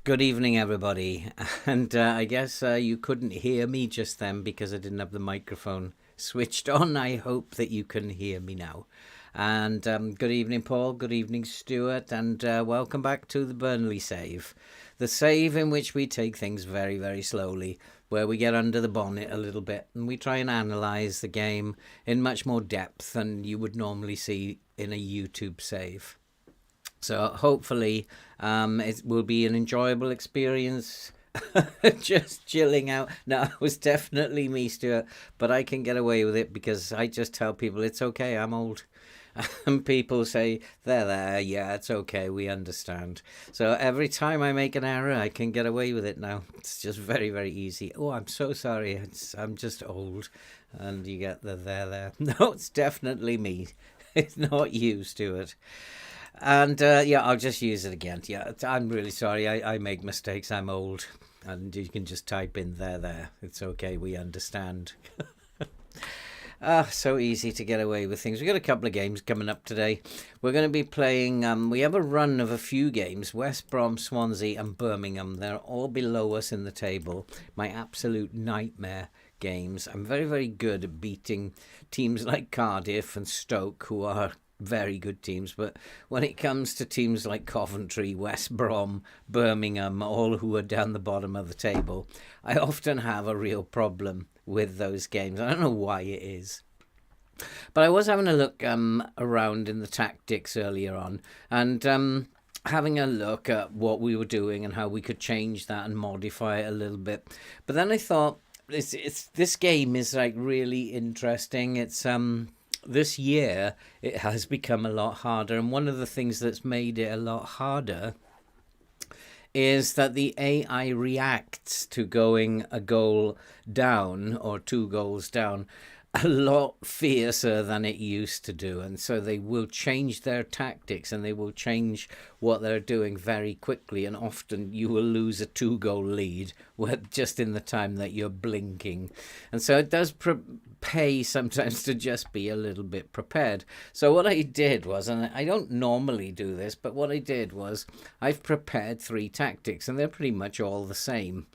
Good evening, everybody. And I guess you couldn't hear me just then because I didn't have the microphone switched on. I hope that you can hear me now. And good evening, Paul. Good evening, Stuart. And welcome back to the Burnley save. The save in which we take things very, very slowly, where we get under the bonnet a little bit and we try and analyse the game in much more depth than you would normally see in a YouTube save. So hopefully, it will be an enjoyable experience. Just chilling out. No, it was definitely me, Stuart, but I can get away with it because I just tell people it's okay. I'm old. And people say, there, yeah, it's okay, we understand. So every time I make an error, I can get away with it now. It's just very, very easy. Oh, I'm so sorry. I'm just old. And you get the there. No, it's definitely me. It's not you, Stuart. And yeah, I'll just use it again. Yeah, I'm really sorry. I make mistakes. I'm old. And you can just type in there. It's okay. We understand. So easy to get away with things. We've got a couple of games coming up today. We're going to be playing, we have a run of a few games. West Brom, Swansea and Birmingham. They're all below us in the table. My absolute nightmare games. I'm very, very good at beating teams like Cardiff and Stoke, who are very good teams, but when it comes to teams like Coventry, West Brom, Birmingham, all who are down the bottom of the table, I often have a real problem with those games. I don't know why it is. But I was having a look around in the tactics earlier on and having a look at what we were doing and how we could change that and modify it a little bit. But then I thought this game is like really interesting. It's this year it has become a lot harder, and one of the things that's made it a lot harder is that the AI reacts to going a goal down or two goals down a lot fiercer than it used to do, and so they will change their tactics and they will change what they're doing very quickly, and often you will lose a 2-goal lead just in the time that you're blinking. And so it does pay sometimes to just be a little bit prepared. So what I did was, and I don't normally do this, but what I did was I've prepared 3 tactics and they're pretty much all the same.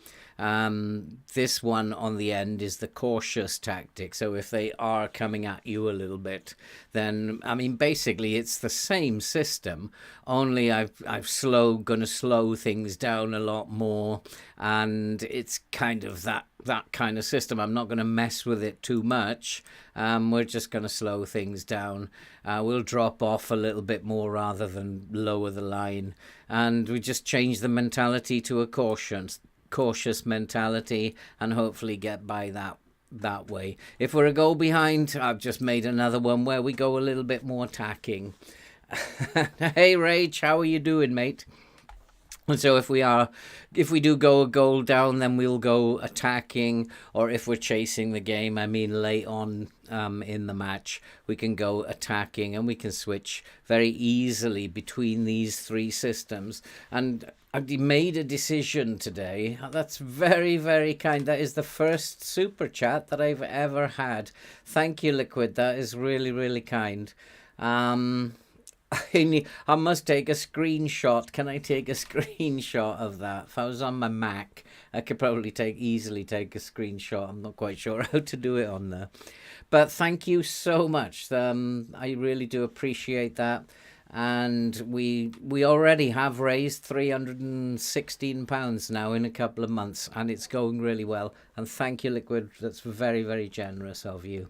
This one on the end is the cautious tactic. So if they are coming at you a little bit, then I mean basically it's the same system, only I've going to slow things down a lot more, and it's kind of that kind of system. I'm not going to mess with it too much. We're just going to slow things down. We'll drop off a little bit more rather than lower the line, and we just change the mentality to a cautious mentality and hopefully get by that way. If we're a goal behind, I've just made another one where we go a little bit more attacking. Hey Rach, how are you doing, mate? And so if we do go a goal down, then we'll go attacking, or if we're chasing the game, I mean late on in the match, we can go attacking, and we can switch very easily between these 3 systems. And I've made a decision today. That's very, very kind. That is the first super chat that I've ever had. Thank you, Liquid. That is really, really kind. I must take a screenshot. Can I take a screenshot of that? If I was on my Mac, I could probably easily take a screenshot. I'm not quite sure how to do it on there. But thank you so much. I really do appreciate that. And we already have raised £316 now in a couple of months, and it's going really well. And thank you, Liquid. That's very, very generous of you.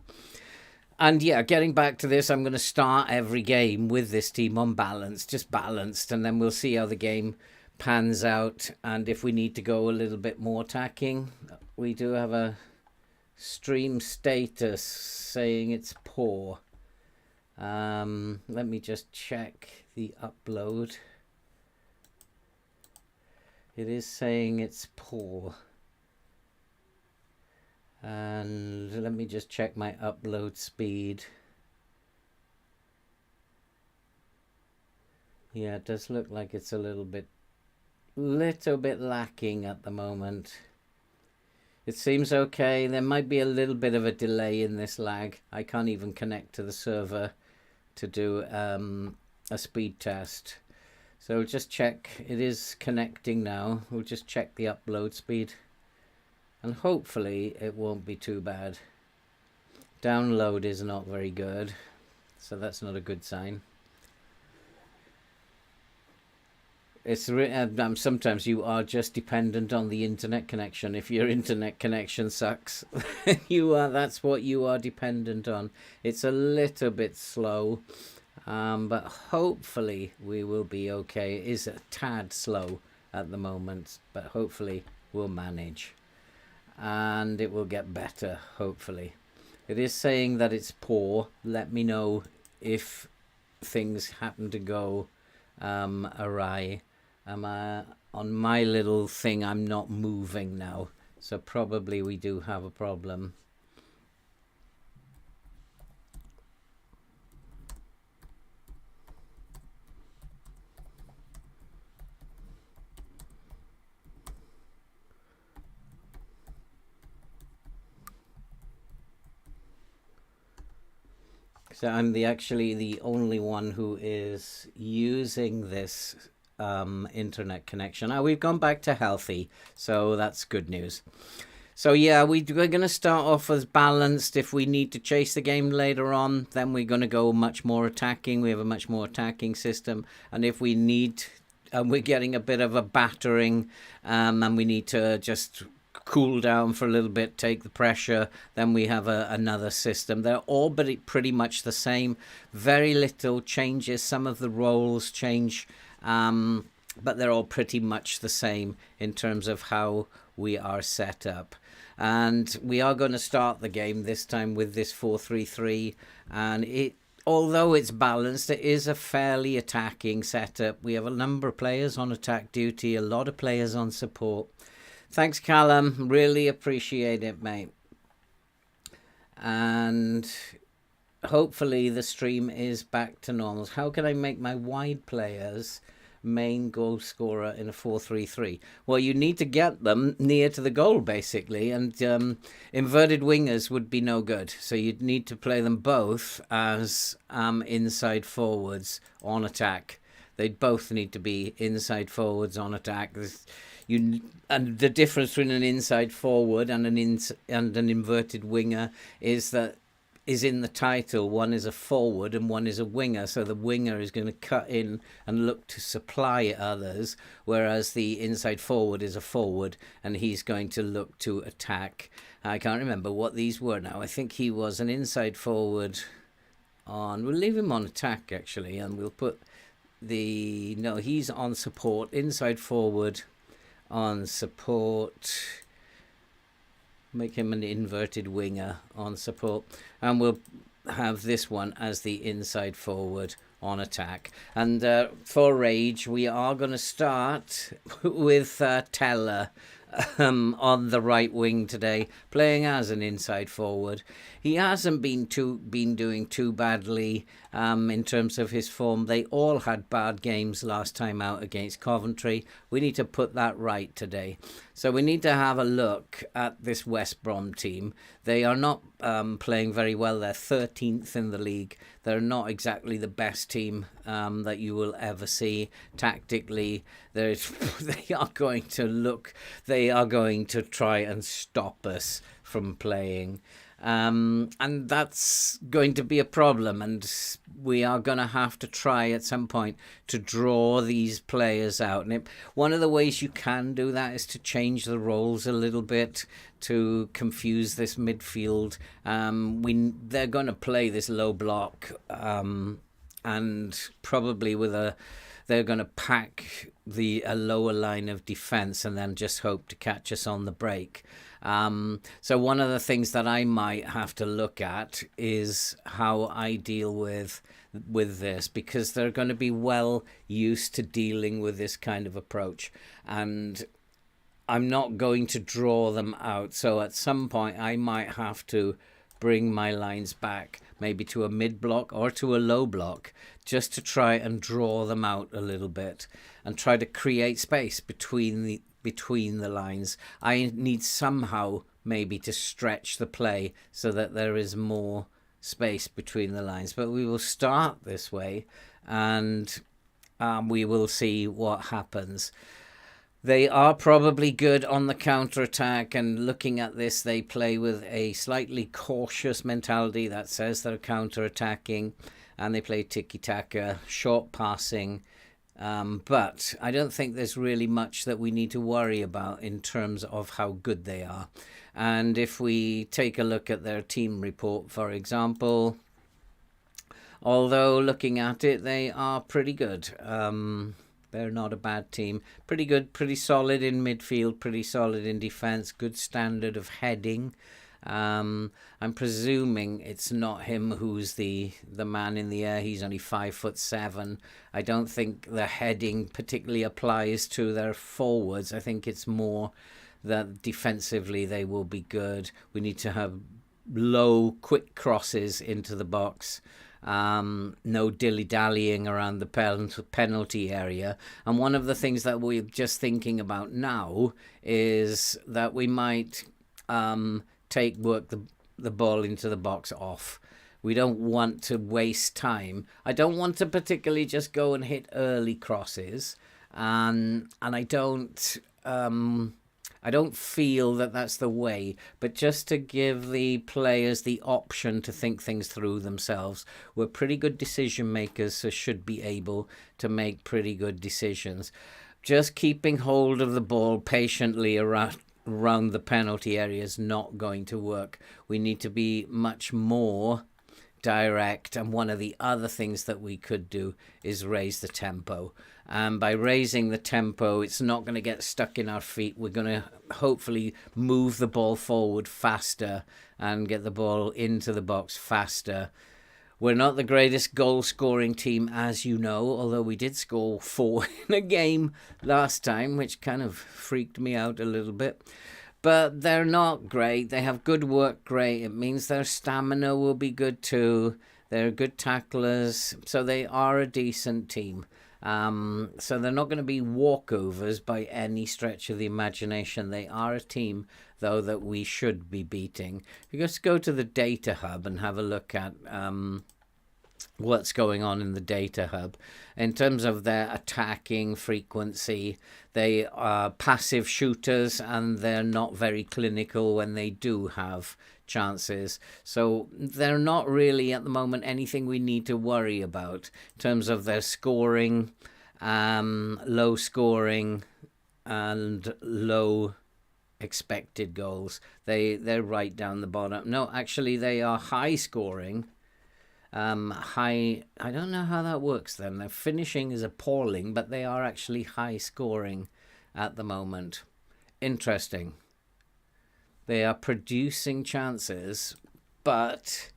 And yeah, getting back to this, I'm going to start every game with this team on balance, just balanced, and then we'll see how the game pans out. And if we need to go a little bit more attacking, we do have a stream status saying it's poor. Let me just check the upload. It is saying it's poor. And let me just check my upload speed. Yeah, it does look like it's a little bit lacking at the moment. It seems okay. There might be a little bit of a delay in this lag. I can't even connect to the server to do a speed test. So just check, it is connecting now. We'll just check the upload speed, and hopefully it won't be too bad. Download is not very good, so that's not a good sign. It's sometimes you are just dependent on the internet connection. If your internet connection sucks, that's what you are dependent on. It's a little bit slow, but hopefully we will be okay. It is a tad slow at the moment, but hopefully we'll manage, and it will get better, hopefully. It is saying that it's poor. Let me know if things happen to go awry. On my little thing, I'm not moving now, so probably we do have a problem. So I'm actually the only one who is using this internet connection. Now we've gone back to healthy, so that's good news. So yeah, we're going to start off as balanced. If we need to chase the game later on, then we're going to go much more attacking. We have a much more attacking system. And if we need, and we're getting a bit of a battering, and we need to just cool down for a little bit, take the pressure, then we have another system. They're all pretty much the same. Very little changes. Some of the roles change, but they're all pretty much the same in terms of how we are set up. And we are going to start the game this time with this 4-3-3, and although it's balanced, it is a fairly attacking setup. We have a number of players on attack duty, a lot of players on support. Thanks, Callum. Really appreciate it, mate. And hopefully the stream is back to normal. How can I make my wide players main goal scorer in a 4-3-3? Well, you need to get them near to the goal, basically, and inverted wingers would be no good. So you'd need to play them both as inside forwards on attack. They'd both need to be inside forwards on attack. And the difference between an inside forward and an inverted winger is in the title. One is a forward and one is a winger. So the winger is going to cut in and look to supply others, whereas the inside forward is a forward and he's going to look to attack. I can't remember what these were now. I think he was an inside forward we'll leave him on attack, actually, and we'll put he's on support, inside forward on support. Make him an inverted winger on support, and we'll have this one as the inside forward on attack. And for Rage, we are going to start with Teller on the right wing today, playing as an inside forward. He hasn't been doing too badly in terms of his form. They all had bad games last time out against Coventry. We need to put that right today. So we need to have a look at this West Brom team. They are not playing very well. They're 13th in the league. They're not exactly the best team that you will ever see. Tactically, they are going to try and stop us from playing. And that's going to be a problem, and we are going to have to try at some point to draw these players out. And one of the ways you can do that is to change the roles a little bit to confuse this midfield. They're going to play this low block, and probably they're going to pack a lower line of defence and then just hope to catch us on the break. So one of the things that I might have to look at is how I deal with this, because they're going to be well used to dealing with this kind of approach, and I'm not going to draw them out. So at some point I might have to bring my lines back, maybe to a mid block or to a low block, just to try and draw them out a little bit and try to create space between the lines. I need somehow maybe to stretch the play so that there is more space between the lines, but we will start this way, and We will see what happens. They are probably good on the counter-attack, and looking at this, they play with a slightly cautious mentality that says they're counter-attacking, and they play tiki-taka, short passing. But I don't think there's really much that we need to worry about in terms of how good they are. And if we take a look at their team report, for example, although looking at it, they are pretty good. They're not a bad team. Pretty good, pretty solid in midfield, pretty solid in defence, good standard of heading. I'm presuming it's not him who's the man in the air. He's only 5'7". I don't think the heading particularly applies to their forwards. I think it's more that defensively they will be good. We need to have low, quick crosses into the box. No dilly-dallying around the penalty area. And one of the things that we're just thinking about now is that we might work the ball into the box off. We don't want to waste time. I don't want to particularly just go and hit early crosses, and I don't feel that that's the way, but just to give the players the option to think things through themselves. We're pretty good decision makers, so should be able to make pretty good decisions. Just keeping hold of the ball patiently around the penalty area is not going to work. We need to be much more direct, and one of the other things that we could do is raise the tempo. And by raising the tempo, it's not going to get stuck in our feet. We're going to hopefully move the ball forward faster and get the ball into the box faster. We're not the greatest goal-scoring team, as you know, although we did score 4 in a game last time, which kind of freaked me out a little bit. But they're not great. They have good work rate. It means their stamina will be good too. They're good tacklers, so they are a decent team. So they're not going to be walkovers by any stretch of the imagination. They are a team, though, that we should be beating. You just go to the data hub and have a look at what's going on in the data hub. In terms of their attacking frequency, they are passive shooters, and they're not very clinical when they do have chances. So they're not really at the moment anything we need to worry about in terms of their scoring, low scoring and low expected goals. They're right down the bottom. No, actually they are high scoring. I don't know how that works then. Their finishing is appalling, but they are actually high scoring at the moment. Interesting. They are producing chances, but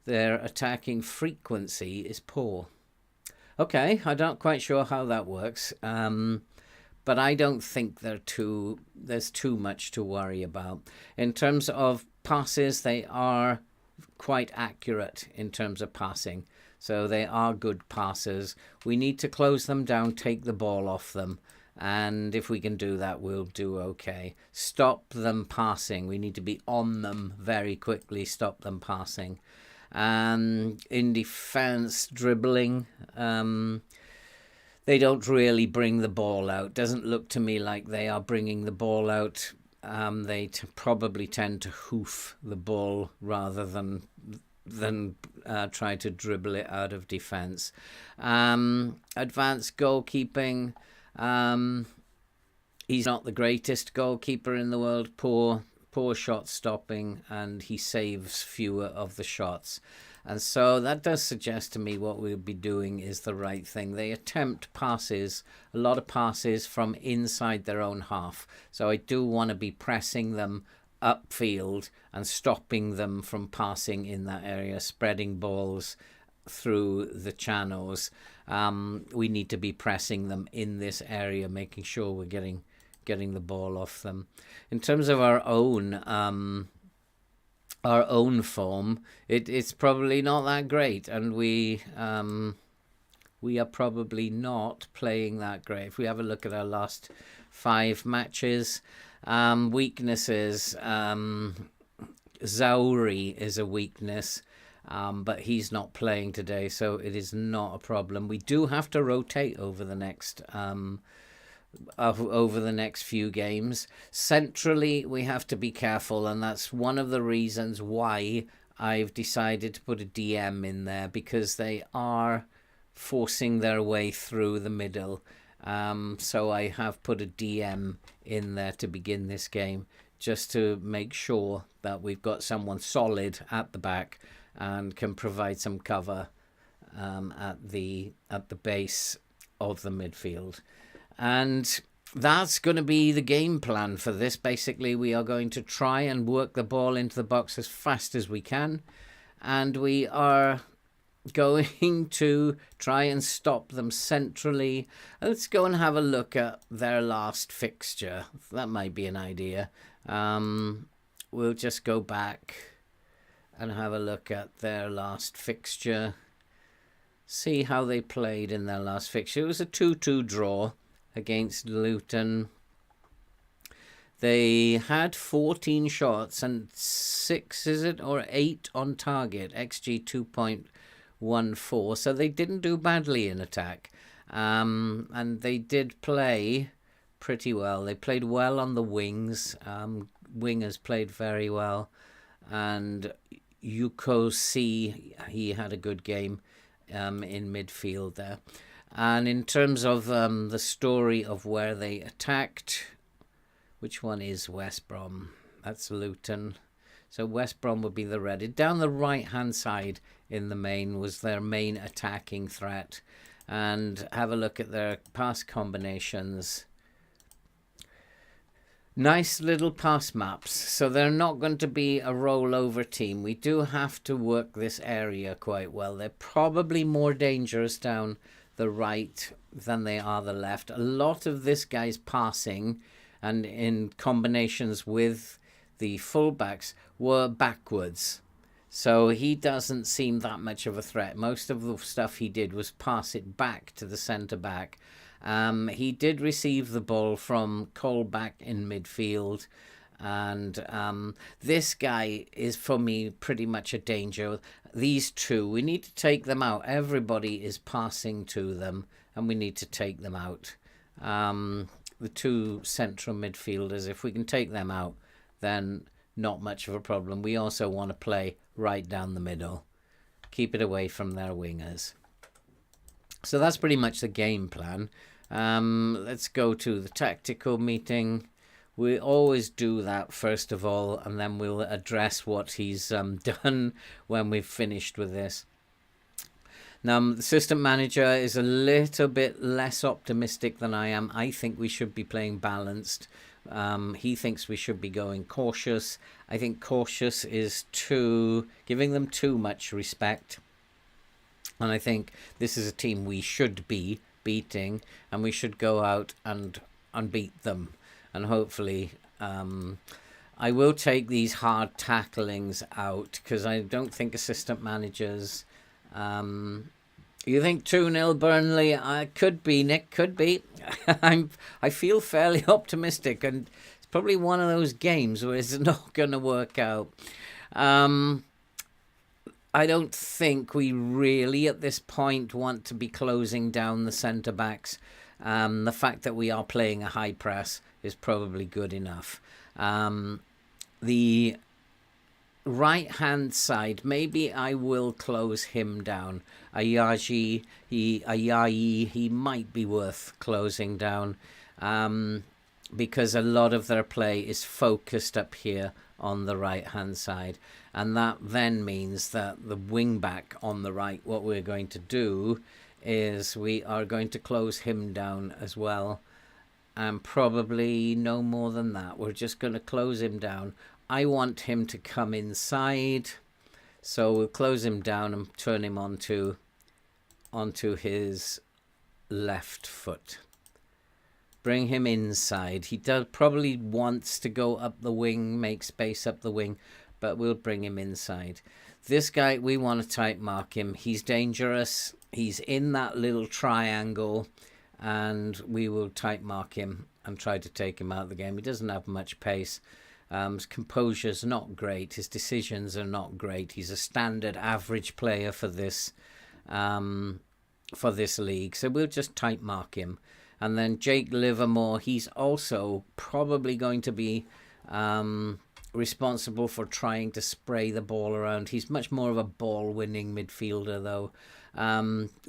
their attacking frequency is poor. Okay, I'm not quite sure how that works, but I don't think there's too much to worry about. In terms of passes, they are quite accurate in terms of passing, so they are good passers. We need to close them down, take the ball off them. And if we can do that, we'll do okay. Stop them passing. We need to be on them very quickly, stop them passing. In defense, dribbling, they don't really bring the ball out. Doesn't look to me like they are bringing the ball out. They probably tend to hoof the ball rather than try to dribble it out of defense. Advanced goalkeeping. He's not the greatest goalkeeper in the world. Poor shot stopping, and he saves fewer of the shots. And so that does suggest to me what we'll be doing is the right thing. They attempt passes, a lot of passes from inside their own half. So I do want to be pressing them upfield and stopping them from passing in that area, spreading balls through the channels. We need to be pressing them in this area, making sure we're getting the ball off them. In terms of our own form, it's probably not that great, and we are probably not playing that great. If we have a look at our last 5 matches, weaknesses, Zauri is a weakness. but he's not playing today, so it is not a problem. We do have to rotate over the next few games. Centrally, we have to be careful, and that's one of the reasons why I've decided to put a DM in there, because they are forcing their way through the middle. So I have put a DM in there to begin this game, just to make sure that we've got someone solid at the back and can provide some cover at the base of the midfield. And that's going to be the game plan for this. Basically, we are going to try and work the ball into the box as fast as we can, and we are going to try and stop them centrally. Let's go and have a look at their last fixture. That might be an idea. We'll just go back and have a look at their last fixture. See how they played in their last fixture. It was a 2-2 draw against Luton. They had 14 shots and 8 on target. XG 2.14. So they didn't do badly in attack. And they did play pretty well. They played well on the wings. Wingers played very well. And Yuko C, he had a good game in midfield there. And in terms of the story of where they attacked, which one is West Brom? That's Luton. So West Brom would be the red. Down the right-hand side in the main was their main attacking threat. And have a look at their pass combinations. Nice little pass maps. So they're not going to be a rollover team. We do have to work this area quite well. They're probably more dangerous down the right than they are the left. A lot of this guy's passing and in combinations with the fullbacks were backwards. So he doesn't seem that much of a threat. Most of the stuff he did was pass it back to the centre-back. He did receive the ball from Colback in midfield. And this guy is, for me, pretty much a danger. These two, we need to take them out. Everybody is passing to them, and we need to take them out. The two central midfielders, if we can take them out, then not much of a problem. We also want to play right down the middle. Keep it away from their wingers. So that's pretty much the game plan. Let's go to the tactical meeting. We always do that first of all, and then we'll address what he's done when we've finished with this. Now, the assistant manager is a little bit less optimistic than I am. I think we should be playing balanced. He thinks we should be going cautious. I think cautious is giving them too much respect. And I think this is a team we should be beating, and we should go out and beat them. And hopefully, I will take these hard tacklings out, because I don't think assistant managers... you think 2-0 Burnley? Could be, Nick, could be. I feel fairly optimistic, and it's probably one of those games where it's not going to work out. I don't think we really, at this point, want to be closing down the centre-backs. The fact that we are playing a high press is probably good enough. The right-hand side, maybe I will close him down. Ayayi, he might be worth closing down, because a lot of their play is focused up here on the right-hand side. And that then means that the wing-back on the right, what we're going to do is we are going to close him down as well. And probably no more than that. We're just going to close him down. I want him to come inside. So we'll close him down and turn him onto his left foot. Bring him inside. He probably wants to go up the wing, make space up the wing, but we'll bring him inside. This guy, we want to tight mark him. He's dangerous. He's in that little triangle, and we will tight mark him and try to take him out of the game. He doesn't have much pace. His composure's not great. His decisions are not great. He's a standard average player for this league. So we'll just type mark him. And then Jake Livermore, he's also probably going to be responsible for trying to spray the ball around. He's much more of a ball-winning midfielder, though.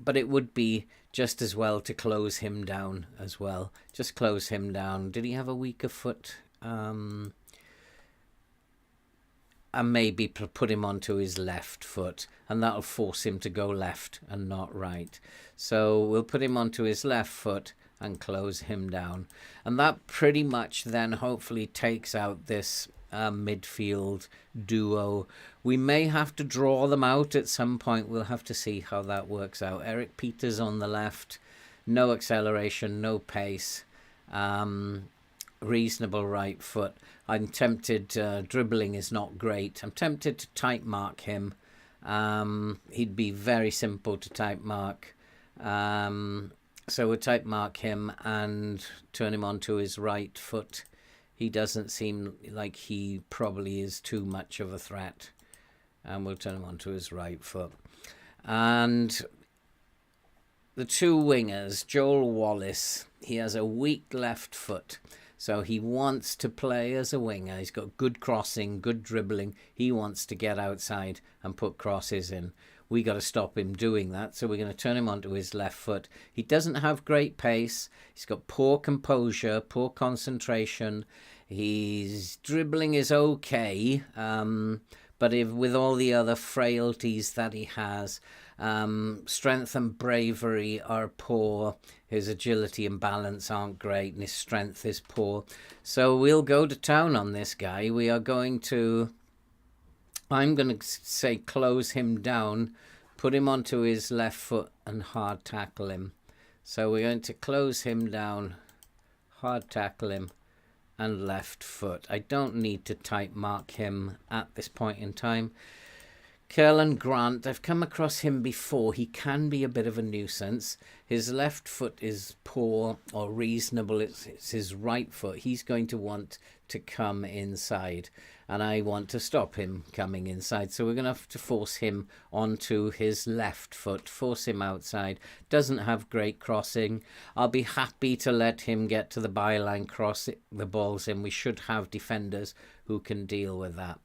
But it would be just as well to close him down as well. Just close him down. Did he have a weaker foot? And maybe put him onto his left foot, and that'll force him to go left and not right. So we'll put him onto his left foot and close him down. And that pretty much then hopefully takes out this midfield duo. We may have to draw them out at some point. We'll have to see how that works out. Eric Peters on the left, no acceleration, no pace, reasonable right foot. I'm tempted, dribbling is not great. I'm tempted to type mark him. He'd be very simple to type mark. So we'll type mark him and turn him onto his right foot. He doesn't seem like he probably is too much of a threat. And we'll turn him onto his right foot. And the two wingers, Joel Wallace, he has a weak left foot. So he wants to play as a winger. He's got good crossing, good dribbling. He wants to get outside and put crosses in. We got to stop him doing that. So we're going to turn him onto his left foot. He doesn't have great pace. He's got poor composure, poor concentration. His dribbling is okay. But with all the other frailties that he has, strength and bravery are poor. His agility and balance aren't great, and his strength is poor. So we'll go to town on this guy. I'm going to say close him down, put him onto his left foot and hard tackle him. So we're going to close him down, hard tackle him, and left foot. I don't need to type mark him at this point in time. Curlan Grant, I've come across him before. He can be a bit of a nuisance. His left foot is poor or reasonable. It's his right foot. He's going to want to come inside, and I want to stop him coming inside. So we're going to have to force him onto his left foot, force him outside. Doesn't have great crossing. I'll be happy to let him get to the byline, cross the balls in. We should have defenders who can deal with that.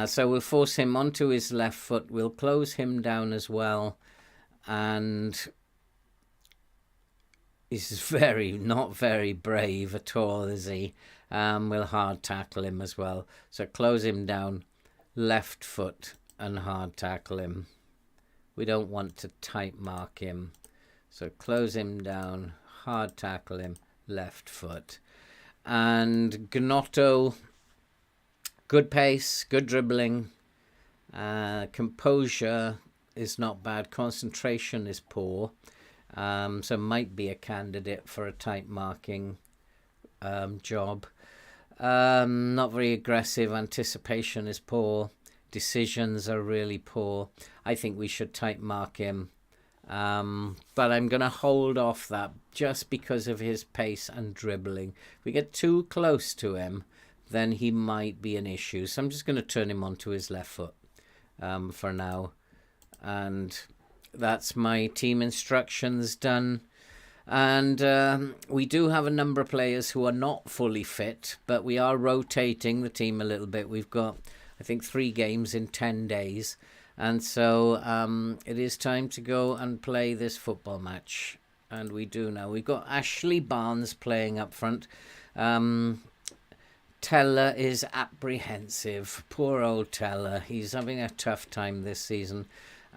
So we'll force him onto his left foot. We'll close him down as well. And he's not very brave at all, is he? We'll hard tackle him as well. So close him down, left foot, and hard tackle him. We don't want to type mark him. So close him down, hard tackle him, left foot. And Gnotto, good pace, good dribbling. Composure is not bad. Concentration is poor. So might be a candidate for a type marking job. Not very aggressive. Anticipation is poor. Decisions are really poor. I think we should type mark him. But I'm going to hold off that just because of his pace and dribbling. If we get too close to him, then he might be an issue. So I'm just going to turn him onto his left foot for now. And that's my team instructions done. And we do have a number of players who are not fully fit, but we are rotating the team a little bit. We've got, I think, 3 games in 10 days. And so it is time to go and play this football match. And we do now. We've got Ashley Barnes playing up front. Teller is apprehensive. Poor old Teller. He's having a tough time this season.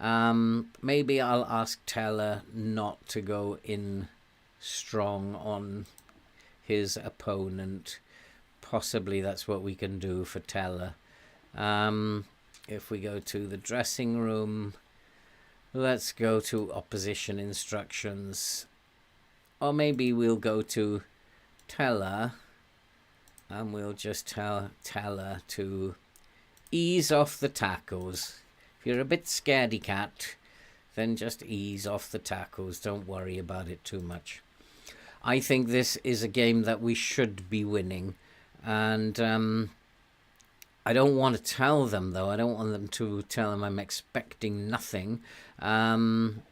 Maybe I'll ask Teller not to go in strong on his opponent. Possibly that's what we can do for Teller. If we go to the dressing room, let's go to opposition instructions. Or maybe we'll go to Teller and we'll just tell Teller to ease off the tackles. If you're a bit scaredy cat, then just ease off the tackles. Don't worry about it too much. I think this is a game that we should be winning. And I don't want to tell them, though. I don't want them to tell them I'm expecting nothing. And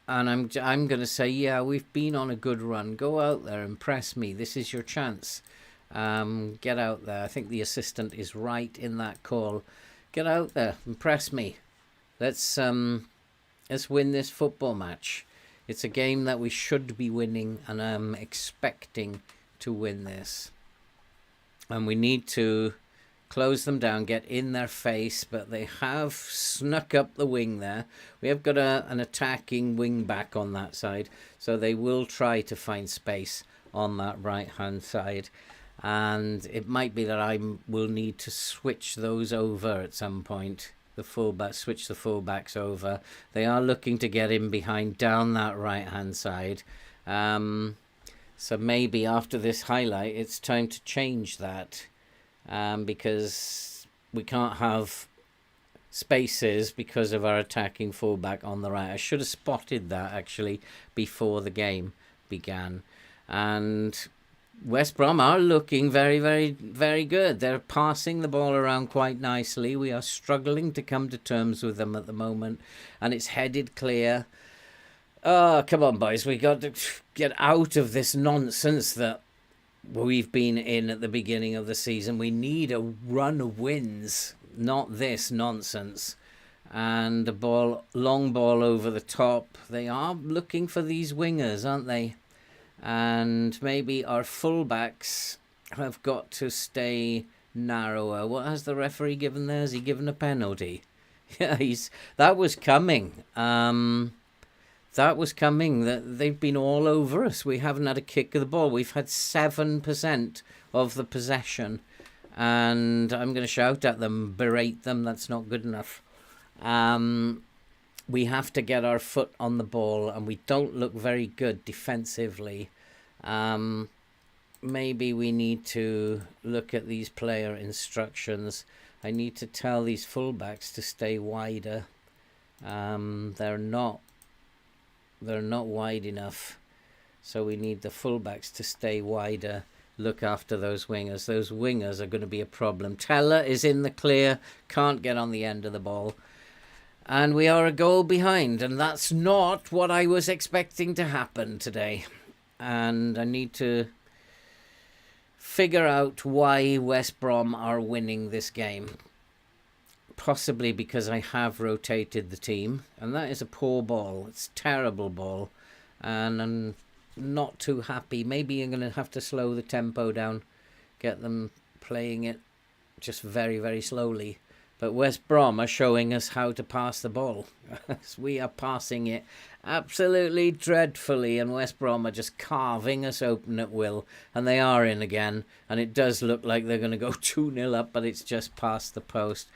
I'm going to say, yeah, we've been on a good run. Go out there, impress me. This is your chance. Get out there. I think the assistant is right in that call. Get out there, impress me. Let's win this football match. It's a game that we should be winning, and I'm expecting to win this. And we need to close them down, get in their face, but they have snuck up the wing there. We have got an attacking wing back on that side, so they will try to find space on that right-hand side. And it might be that I will need to switch those over at some point. Switch the fullbacks over. They are looking to get in behind down that right-hand side. So maybe after this highlight, it's time to change that. Because we can't have spaces because of our attacking fullback on the right. I should have spotted that actually before the game began. And West Brom are looking very, very, very good. They're passing the ball around quite nicely. We are struggling to come to terms with them at the moment, and it's headed clear. Oh, come on, boys. We got to get out of this nonsense that we've been in at the beginning of the season. We need a run of wins, not this nonsense. And the long ball over the top. They are looking for these wingers, aren't they? And maybe our fullbacks have got to stay narrower. What has the referee given there? Has he given a penalty? Yeah, that was coming. That was coming. That they've been all over us. We haven't had a kick of the ball. We've had 7% of the possession. And I'm going to shout at them, berate them. That's not good enough. We have to get our foot on the ball, and we don't look very good defensively. Maybe we need to look at these player instructions. I need to tell these fullbacks to stay wider. They're not wide enough, so we need the fullbacks to stay wider. Look after those wingers. Those wingers are going to be a problem. Teller is in the clear, can't get on the end of the ball. And we are a goal behind, and that's not what I was expecting to happen today. And I need to figure out why West Brom are winning this game. Possibly because I have rotated the team, and that is a poor ball. It's a terrible ball, and I'm not too happy. Maybe I'm going to have to slow the tempo down, get them playing it just very, very slowly. But West Brom are showing us how to pass the ball. We are passing it absolutely dreadfully, and West Brom are just carving us open at will. And they are in again, and it does look like they're going to go 2-0 up, but it's just past the post.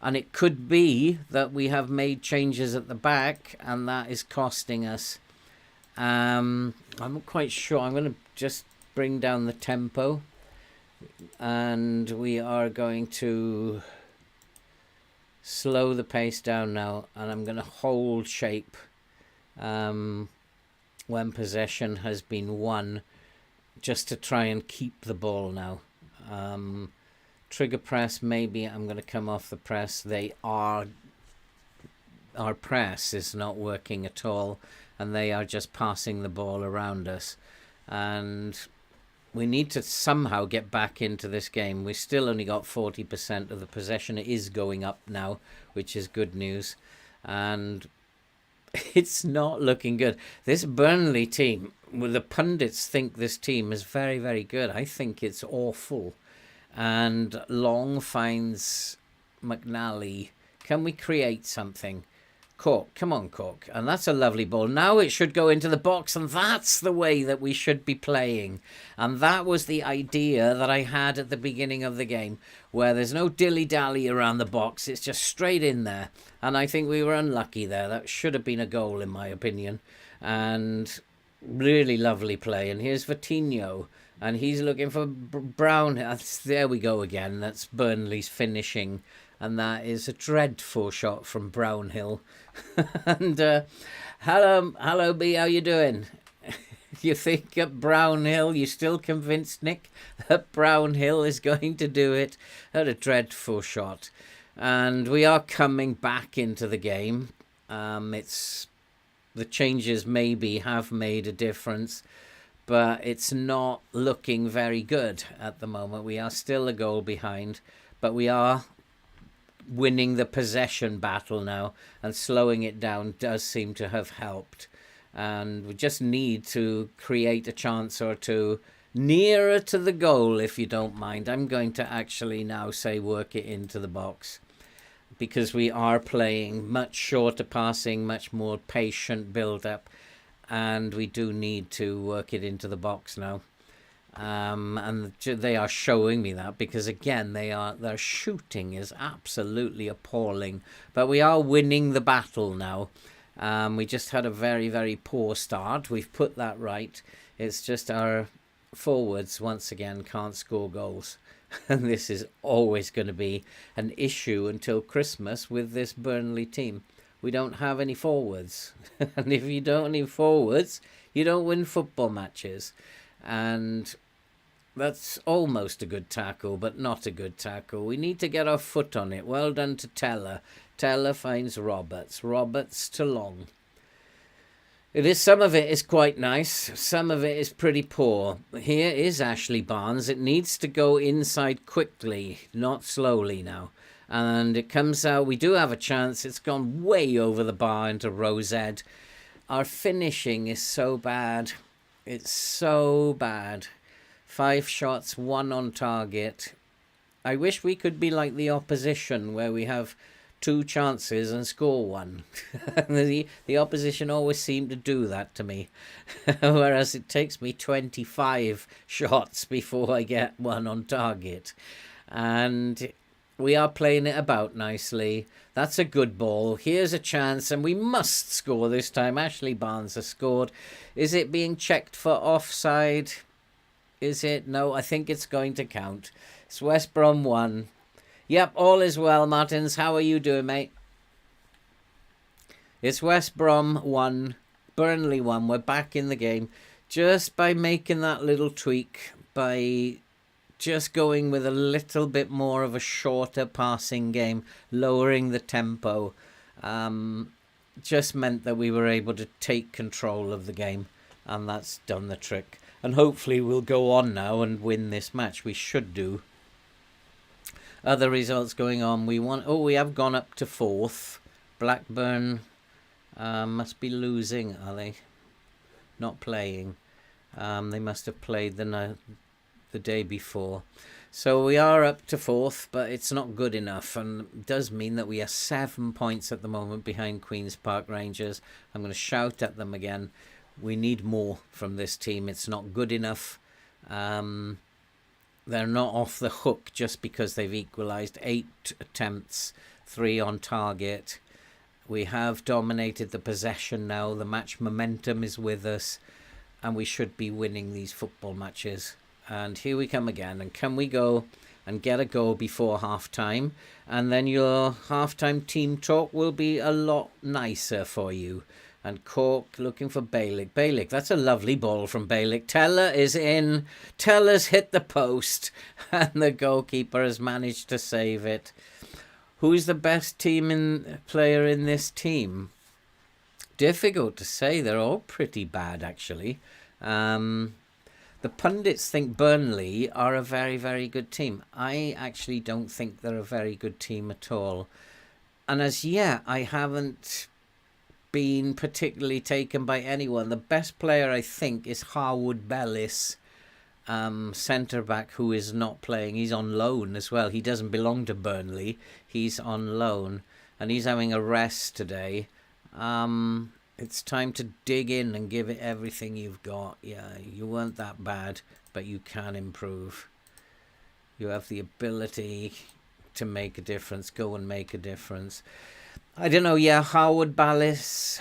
And it could be that we have made changes at the back, and that is costing us. I'm not quite sure. I'm going to just bring down the tempo, and we are going to slow the pace down now, and I'm going to hold shape when possession has been won, just to try and keep the ball now. Trigger press, maybe I'm going to come off the press. Our press is not working at all, and they are just passing the ball around us. And we need to somehow get back into this game. We still only got 40% of the possession. It is going up now, which is good news. And it's not looking good. This Burnley team, well, the pundits think this team is very, very good. I think it's awful. And Long finds McNally. Can we create something? Cork, come on, Cork. And that's a lovely ball. Now it should go into the box, and that's the way that we should be playing. And that was the idea that I had at the beginning of the game, where there's no dilly-dally around the box. It's just straight in there. And I think we were unlucky there. That should have been a goal, in my opinion. And really lovely play. And here's Vitinho. And he's looking for Brown. There we go again. That's Burnley's finishing. And that is a dreadful shot from Brownhill. And hello B, how you doing? You think at Brownhill, you still convinced, Nick, that Brownhill is going to do it? Had a dreadful shot. And we are coming back into the game. It's the changes maybe have made a difference, but it's not looking very good at the moment. We are still a goal behind, but we are winning the possession battle now, and slowing it down does seem to have helped. And we just need to create a chance or two nearer to the goal, if you don't mind. I'm going to actually now say work it into the box, because we are playing much shorter passing, much more patient build-up, and we do need to work it into the box now. And they are showing me that, because again their shooting is absolutely appalling, but we are winning the battle now. We just had a very, very poor start. We've put that right. It's just our forwards once again can't score goals. And this is always going to be an issue until Christmas with this Burnley team. We don't have any forwards. And if you don't have forwards, you don't win football matches. And that's almost a good tackle, but not a good tackle. We need to get our foot on it. Well done to Teller. Teller finds Roberts. Roberts to Long. Some of it is quite nice. Some of it is pretty poor. Here is Ashley Barnes. It needs to go inside quickly, not slowly now. And it comes out. We do have a chance. It's gone way over the bar into Rosed. Our finishing is so bad. It's so bad. 5 shots, 1 on target. I wish we could be like the opposition, where we have 2 chances and score 1. The opposition always seem to do that to me, whereas it takes me 25 shots before I get 1 on target. And we are playing it about nicely. That's a good ball. Here's a chance, and we must score this time. Ashley Barnes has scored. Is it being checked for offside? Is it? No, I think it's going to count. It's West Brom 1. Yep, all is well, Martins. How are you doing, mate? It's West Brom 1, Burnley 1. We're back in the game just by making that little tweak, by just going with a little bit more of a shorter passing game, lowering the tempo. Just meant that we were able to take control of the game, and that's done the trick. And hopefully we'll go on now and win this match. We should do. Other results going on. We have gone up to 4th. Blackburn must be losing, are they? Not playing. They must have played the day before. So we are up to 4th, but it's not good enough, and it does mean that we are 7 points at the moment behind Queen's Park Rangers. I'm going to shout at them again. We need more from this team. It's not good enough. They're not off the hook just because they've equalised. 8 attempts, 3 on target. We have dominated the possession now. The match momentum is with us, and we should be winning these football matches. And here we come again. And can we go and get a goal before half-time? And then your half-time team talk will be a lot nicer for you. And Cork looking for Bailik. Bailik, that's a lovely ball from Bailik. Teller is in. Teller's hit the post. And the goalkeeper has managed to save it. Who's the best player in this team? Difficult to say. They're all pretty bad, actually. The pundits think Burnley are a very, very good team. I actually don't think they're a very good team at all. And as yet, I haven't been particularly taken by anyone. The best player, I think, is Harwood Bellis, centre-back, who is not playing. He's on loan as well. He doesn't belong to Burnley. He's on loan, and he's having a rest today. It's time to dig in and give it everything you've got. Yeah, you weren't that bad, but you can improve. You have the ability to make a difference. Go and make a difference. I don't know, yeah, Howard Bellis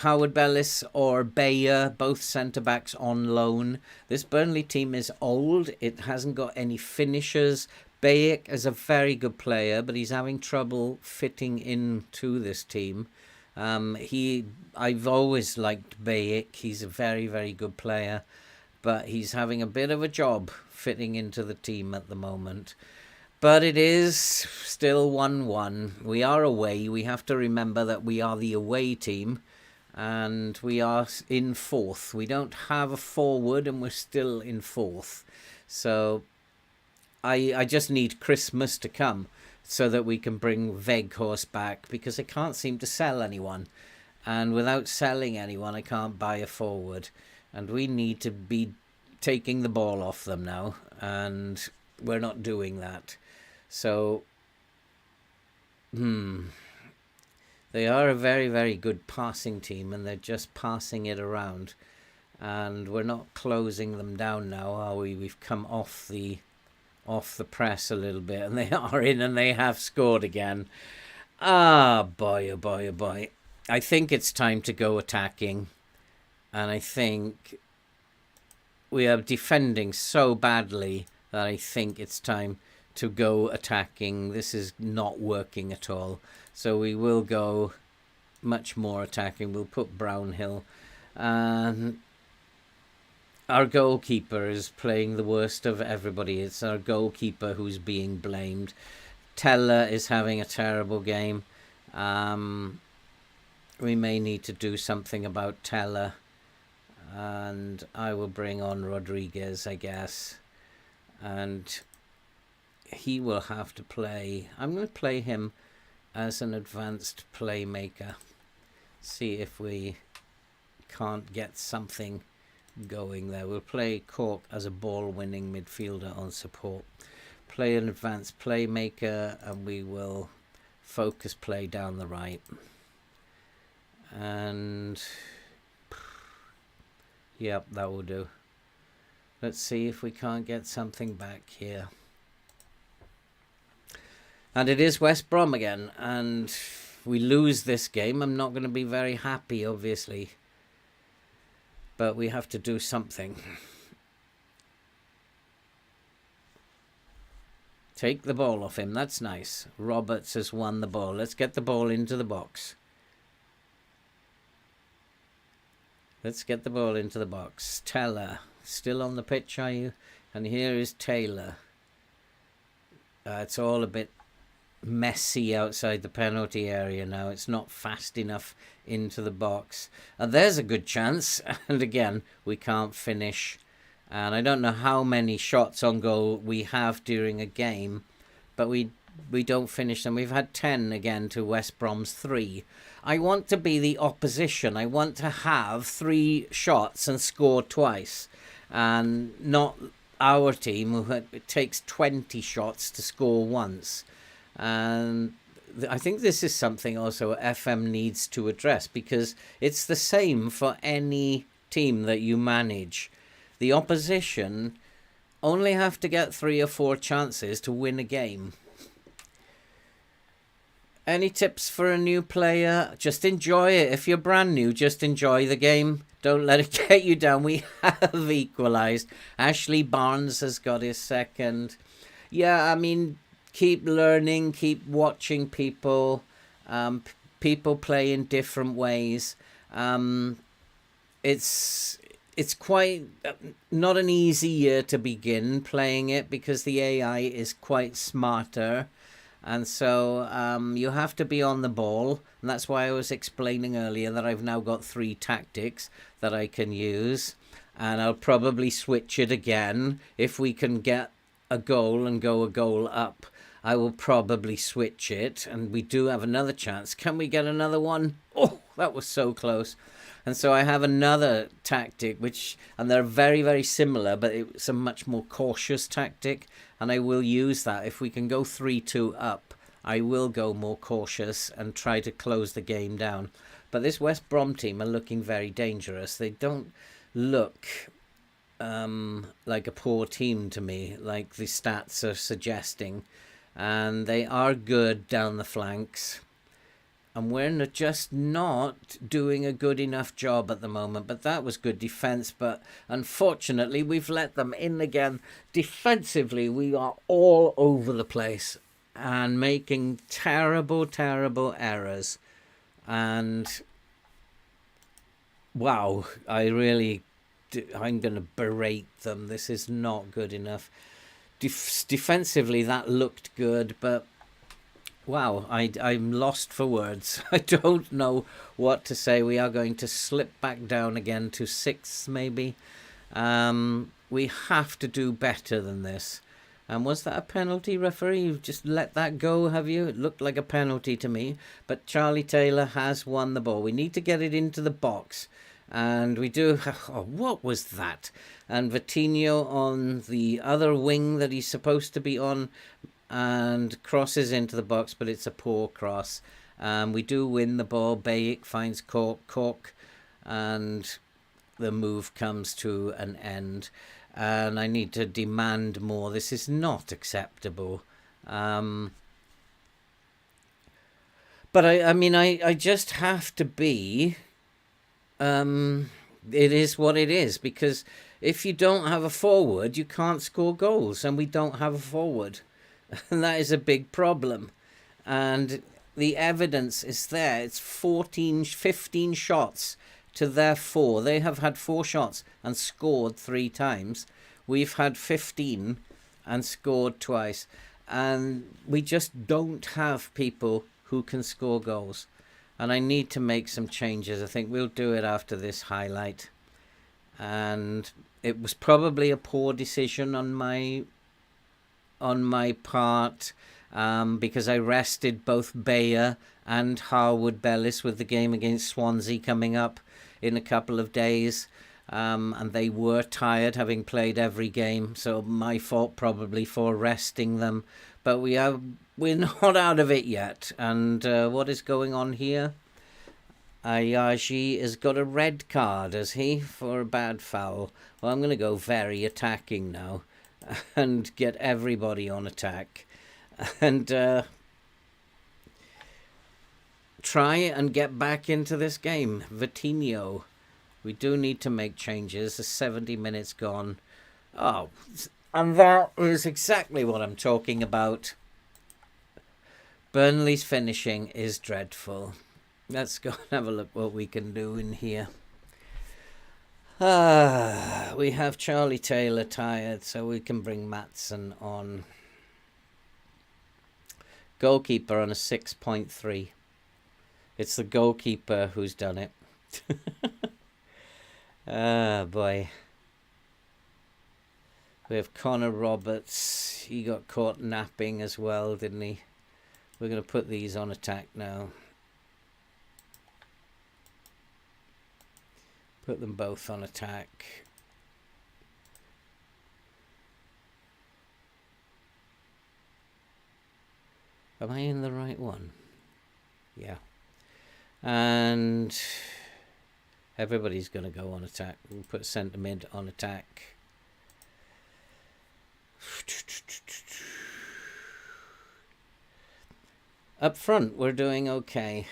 or Bayer, both centre-backs on loan. This Burnley team is old. It hasn't got any finishers. Bayek is a very good player, but he's having trouble fitting into this team. I've always liked Bayek. He's a very, very good player. but he's having a bit of a job fitting into the team at the moment. But it is still 1-1. We are away. We have to remember that we are the away team, and we are in fourth. We don't have a forward, and we're still in fourth. So I just need Christmas to come so that we can bring Weghorst back, because I can't seem to sell anyone. And without selling anyone, I can't buy a forward. And we need to be taking the ball off them now, and we're not doing that. So, they are a very, very good passing team, and they're just passing it around. And we're not closing them down now, are we? We've come off the press a little bit, and they are in, and they have scored again. Ah, boy, oh boy, oh boy. I think it's time to go attacking. And I think we are defending so badly that I think it's time to go attacking. This is not working at all. So we will go much more attacking. We'll put Brownhill. And our goalkeeper is playing the worst of everybody. It's our goalkeeper who's being blamed. Teller is having a terrible game. We may need to do something about Teller. And I will bring on Rodriguez, I guess. And he will have to play. I'm going to play him as an advanced playmaker. See if we can't get something going there. We'll play Cork as a ball-winning midfielder on support. Play an advanced playmaker, and we will focus play down the right. And yep, that will do. Let's see if we can't get something back here. And it is West Brom again, and if we lose this game, I'm not going to be very happy, obviously. But we have to do something. Take the ball off him, that's nice. Roberts has won the ball. Let's get the ball into the box. Let's get the ball into the box. Teller, still on the pitch, are you? And here is Taylor. It's all a bit messy outside the penalty area now. It's not fast enough into the box. And there's a good chance. And again, we can't finish. And I don't know how many shots on goal we have during a game, but we don't finish them. We've had 10 again to West Brom's 3. I want to be the opposition. I want to have 3 shots and score twice, and not our team who it takes 20 shots to score once. And I think this is something also FM needs to address, because it's the same for any team that you manage. The opposition only have to get 3 or 4 chances to win a game. Any tips for a new player? Just enjoy it. If you're brand new, just enjoy the game. Don't let it get you down. We have equalised. Ashley Barnes has got his second. Yeah, I mean, keep learning, keep watching people. People play in different ways. It's quite not an easy year to begin playing it, because the AI is quite smarter. And so you have to be on the ball. And that's why I was explaining earlier that I've now got 3 tactics that I can use. And I'll probably switch it again. If we can get a goal and go a goal up, I will probably switch it. And we do have another chance. Can we get another one? Oh, that was so close. And so I have another tactic, and they're very, very similar, but it's a much more cautious tactic. And I will use that. If we can go 3-2 up, I will go more cautious and try to close the game down. But this West Brom team are looking very dangerous. They don't look like a poor team to me, like the stats are suggesting. And they are good down the flanks. And we're just not doing a good enough job at the moment. But that was good defence. But unfortunately, we've let them in again. Defensively, we are all over the place and making terrible, terrible errors. And wow, I really I'm going to berate them. This is not good enough. Defensively, that looked good, but wow, I'm lost for words. I don't know what to say. We are going to slip back down again to 6th, maybe. We have to do better than this. And was that a penalty, referee? You've just let that go, have you? It looked like a penalty to me. But Charlie Taylor has won the ball. We need to get it into the box. And we do... Oh, what was that? And Vitinho on the other wing that he's supposed to be on, and crosses into the box, but it's a poor cross. We do win the ball. Bayek finds Cork, and the move comes to an end. And I need to demand more. This is not acceptable. But I mean, I just have to be... it is what it is, because if you don't have a forward, you can't score goals, and we don't have a forward. And that is a big problem. And the evidence is there. It's 15 shots to their 4. They have had 4 shots and scored 3 times. We've had 15 and scored twice. And we just don't have people who can score goals. And I need to make some changes. I think we'll do it after this highlight. And it was probably a poor decision on my part, because I rested both Bayer and Harwood Bellis with the game against Swansea coming up in a couple of days, and they were tired, having played every game, so my fault probably for resting them. But we're not out of it yet. And what is going on here? Ayaji has got a red card, has he, for a bad foul? Well, I'm going to go very attacking now and get everybody on attack, and try and get back into this game. Vitinho, we do need to make changes. The 70 minutes gone. Oh, and that is exactly what I'm talking about. Burnley's finishing is dreadful. Let's go and have a look what we can do in here. We have Charlie Taylor tired, so we can bring Maatsen on. Goalkeeper on a 6.3. It's the goalkeeper who's done it. Boy. We have Connor Roberts. He got caught napping as well, didn't he? We're going to put these on attack now. Put them both on attack. Am I in the right one? Yeah. And everybody's going to go on attack. We'll put centre mid on attack. Up front, we're doing okay.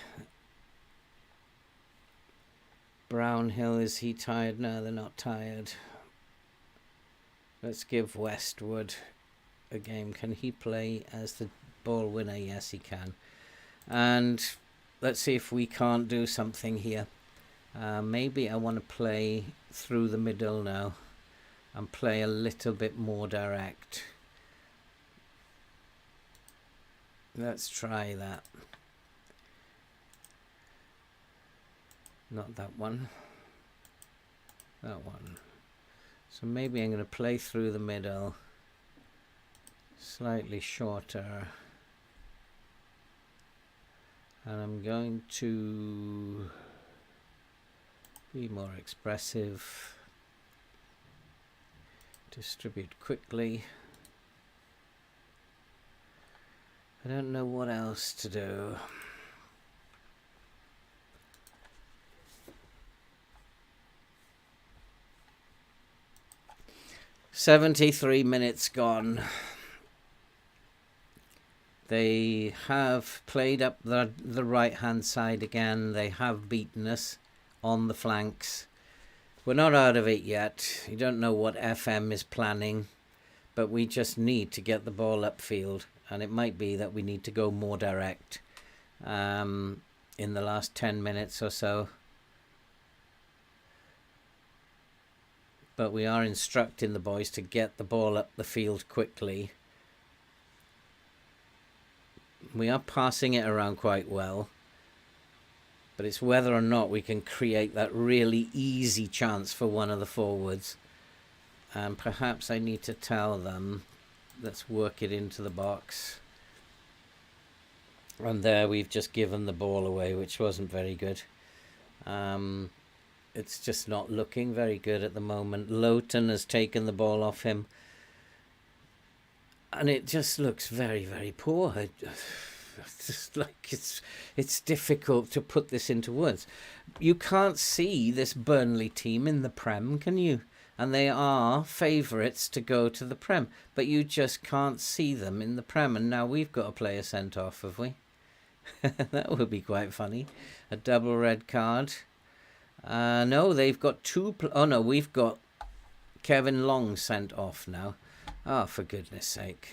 Brownhill, is he tired? No, they're not tired. Let's give Westwood a game. Can he play as the ball winner? Yes, he can. And let's see if we can't do something here. Maybe I want to play through the middle now and play a little bit more direct. Let's try that. Not that one. That one. So maybe I'm going to play through the middle. Slightly shorter. And I'm going to be more expressive. Distribute quickly. I don't know what else to do. "73 minutes gone." They have played up the right hand side again. They have beaten us on the flanks. We're not out of it yet. You don't know what FM is planning, but we just need to get the ball upfield, and it might be that we need to go more direct in the last 10 minutes or so. But we are instructing the boys to get the ball up the field quickly. We are passing it around quite well. But it's whether or not we can create that really easy chance for one of the forwards. And perhaps I need to tell them, let's work it into the box. And there we've just given the ball away, which wasn't very good. It's just not looking very good at the moment. Lowton has taken the ball off him. And it just looks very, very poor. It's just like it's difficult to put this into words. You can't see this Burnley team in the Prem, can you? And they are favourites to go to the Prem, but you just can't see them in the Prem. And now we've got a player sent off, have we? That would be quite funny. A double red card. No, they've got two. Oh no, we've got Kevin Long sent off now. Oh, for goodness sake.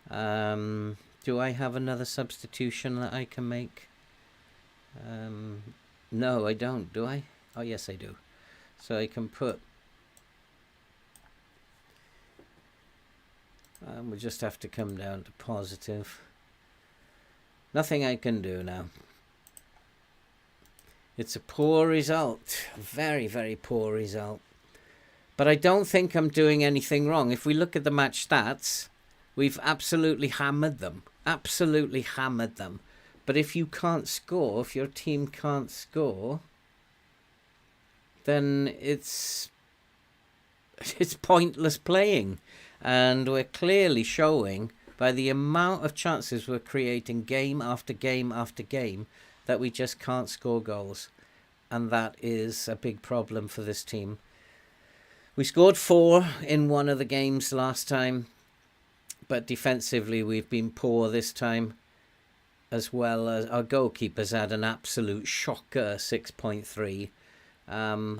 Do I have another substitution that I can make? No, I don't, do I? Oh, yes, I do. So I can put... we'll just have to come down to positive. Nothing I can do now. It's a poor result. A very, very poor result. But I don't think I'm doing anything wrong. If we look at the match stats, we've absolutely hammered them. Absolutely hammered them. But if you can't score, if your team can't score, then it's pointless playing. And we're clearly showing by the amount of chances we're creating game after game after game that we just can't score goals. And that is a big problem for this team. We scored 4 in one of the games last time. But defensively, we've been poor this time, as well as our goalkeeper's had an absolute shocker, 6.3.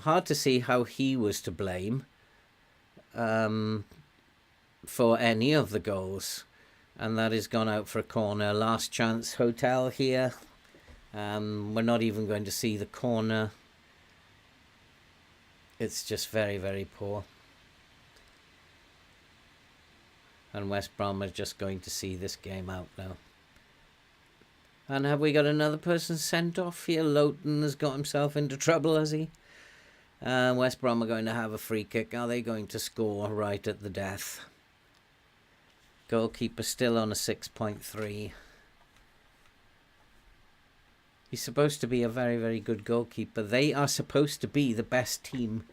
Hard to see how he was to blame for any of the goals. And that has gone out for a corner. Last chance hotel here. We're not even going to see the corner. It's just very, very poor. And West Brom are just going to see this game out now. And have we got another person sent off here? Lowton has got himself into trouble, has he? West Brom are going to have a free kick. Are they going to score right at the death? Goalkeeper still on a 6.3. He's supposed to be a very, very good goalkeeper. They are supposed to be the best team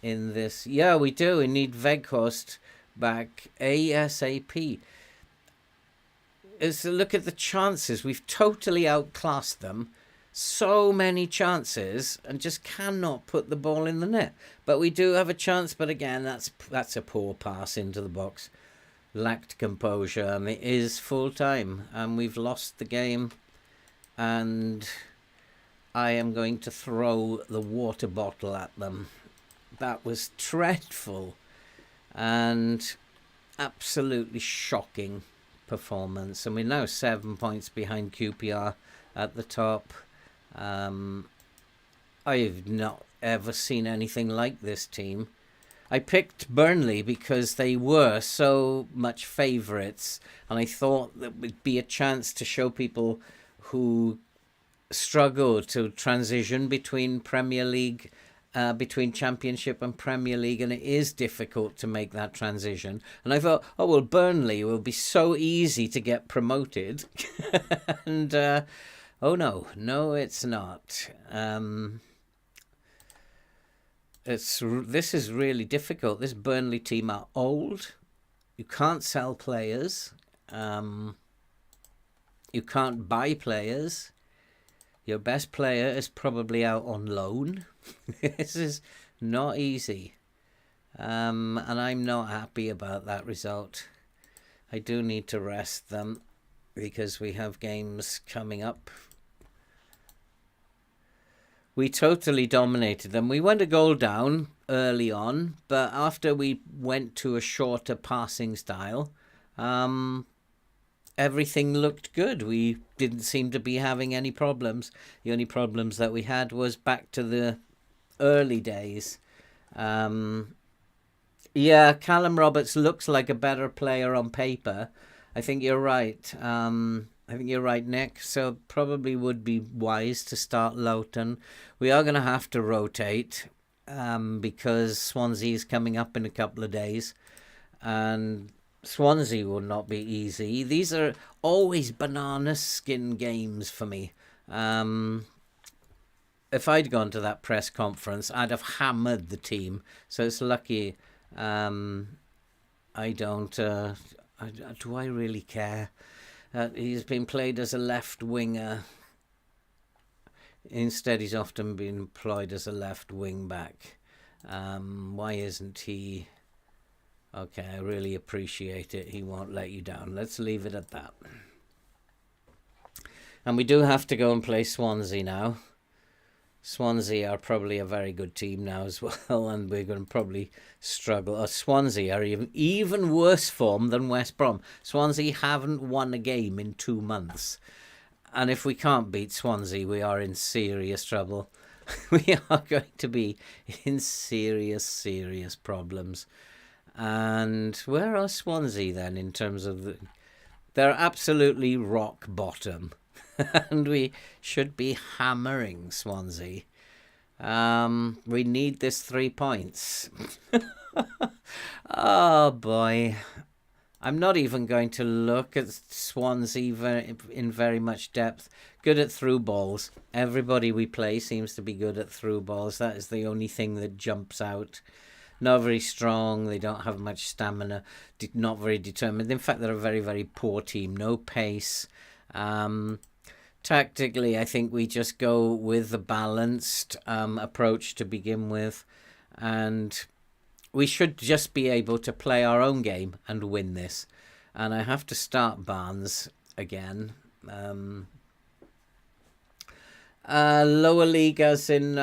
in this. Yeah, we do. We need Weghorst back ASAP. Look at the chances. We've totally outclassed them. So many chances and just cannot put the ball in the net. But we do have a chance. But again, that's a poor pass into the box. Lacked composure. And it is full time. And we've lost the game. And I am going to throw the water bottle at them. That was dreadful. And absolutely shocking performance. And we're now 7 points behind QPR at the top. I've not ever seen anything like this team. I picked Burnley because they were so much favourites, and I thought that would be a chance to show people who struggle to transition between Premier League, between Championship and Premier League, and it is difficult to make that transition. And I thought, oh well, Burnley will be so easy to get promoted, and oh no, it's not. This is really difficult. This Burnley team are old. You can't sell players. You can't buy players. Your best player is probably out on loan. This is not easy. And I'm not happy about that result. I do need to rest them because we have games coming up. We totally dominated them. We went a goal down early on, but after we went to a shorter passing style, everything looked good. We didn't seem to be having any problems. The only problems that we had was back to the early days. Yeah, Callum Roberts looks like a better player on paper. I think you're right. I think you're right, Nick. So probably would be wise to start Loughton. We are going to have to rotate because Swansea's coming up in a couple of days, and Swansea will not be easy. These are always banana skin games for me. Um, if I'd gone to that press conference, I'd have hammered the team. So it's lucky um, I don't. Do I really care? He's been played as a left winger. Instead, he's often been employed as a left wing back. Why isn't he? Okay, I really appreciate it. He won't let you down. Let's leave it at that. And we do have to go and play Swansea now. Swansea are probably a very good team now as well, and we're going to probably struggle. Swansea are even worse form than West Brom. Swansea haven't won a game in 2 months. And if we can't beat Swansea, we are in serious trouble. We are going to be in serious, serious problems. And where are Swansea then in terms of they're absolutely rock bottom. And we should be hammering Swansea. We need this 3 points. Oh boy. I'm not even going to look at Swansea in very much depth. Good at through balls. Everybody we play seems to be good at through balls. That is the only thing that jumps out. Not very strong. They don't have much stamina. Not very determined. In fact, they're a very, very poor team. No pace. Tactically, I think we just go with a balanced approach to begin with. And we should just be able to play our own game and win this. And I have to start Barnes again. Lower league as in,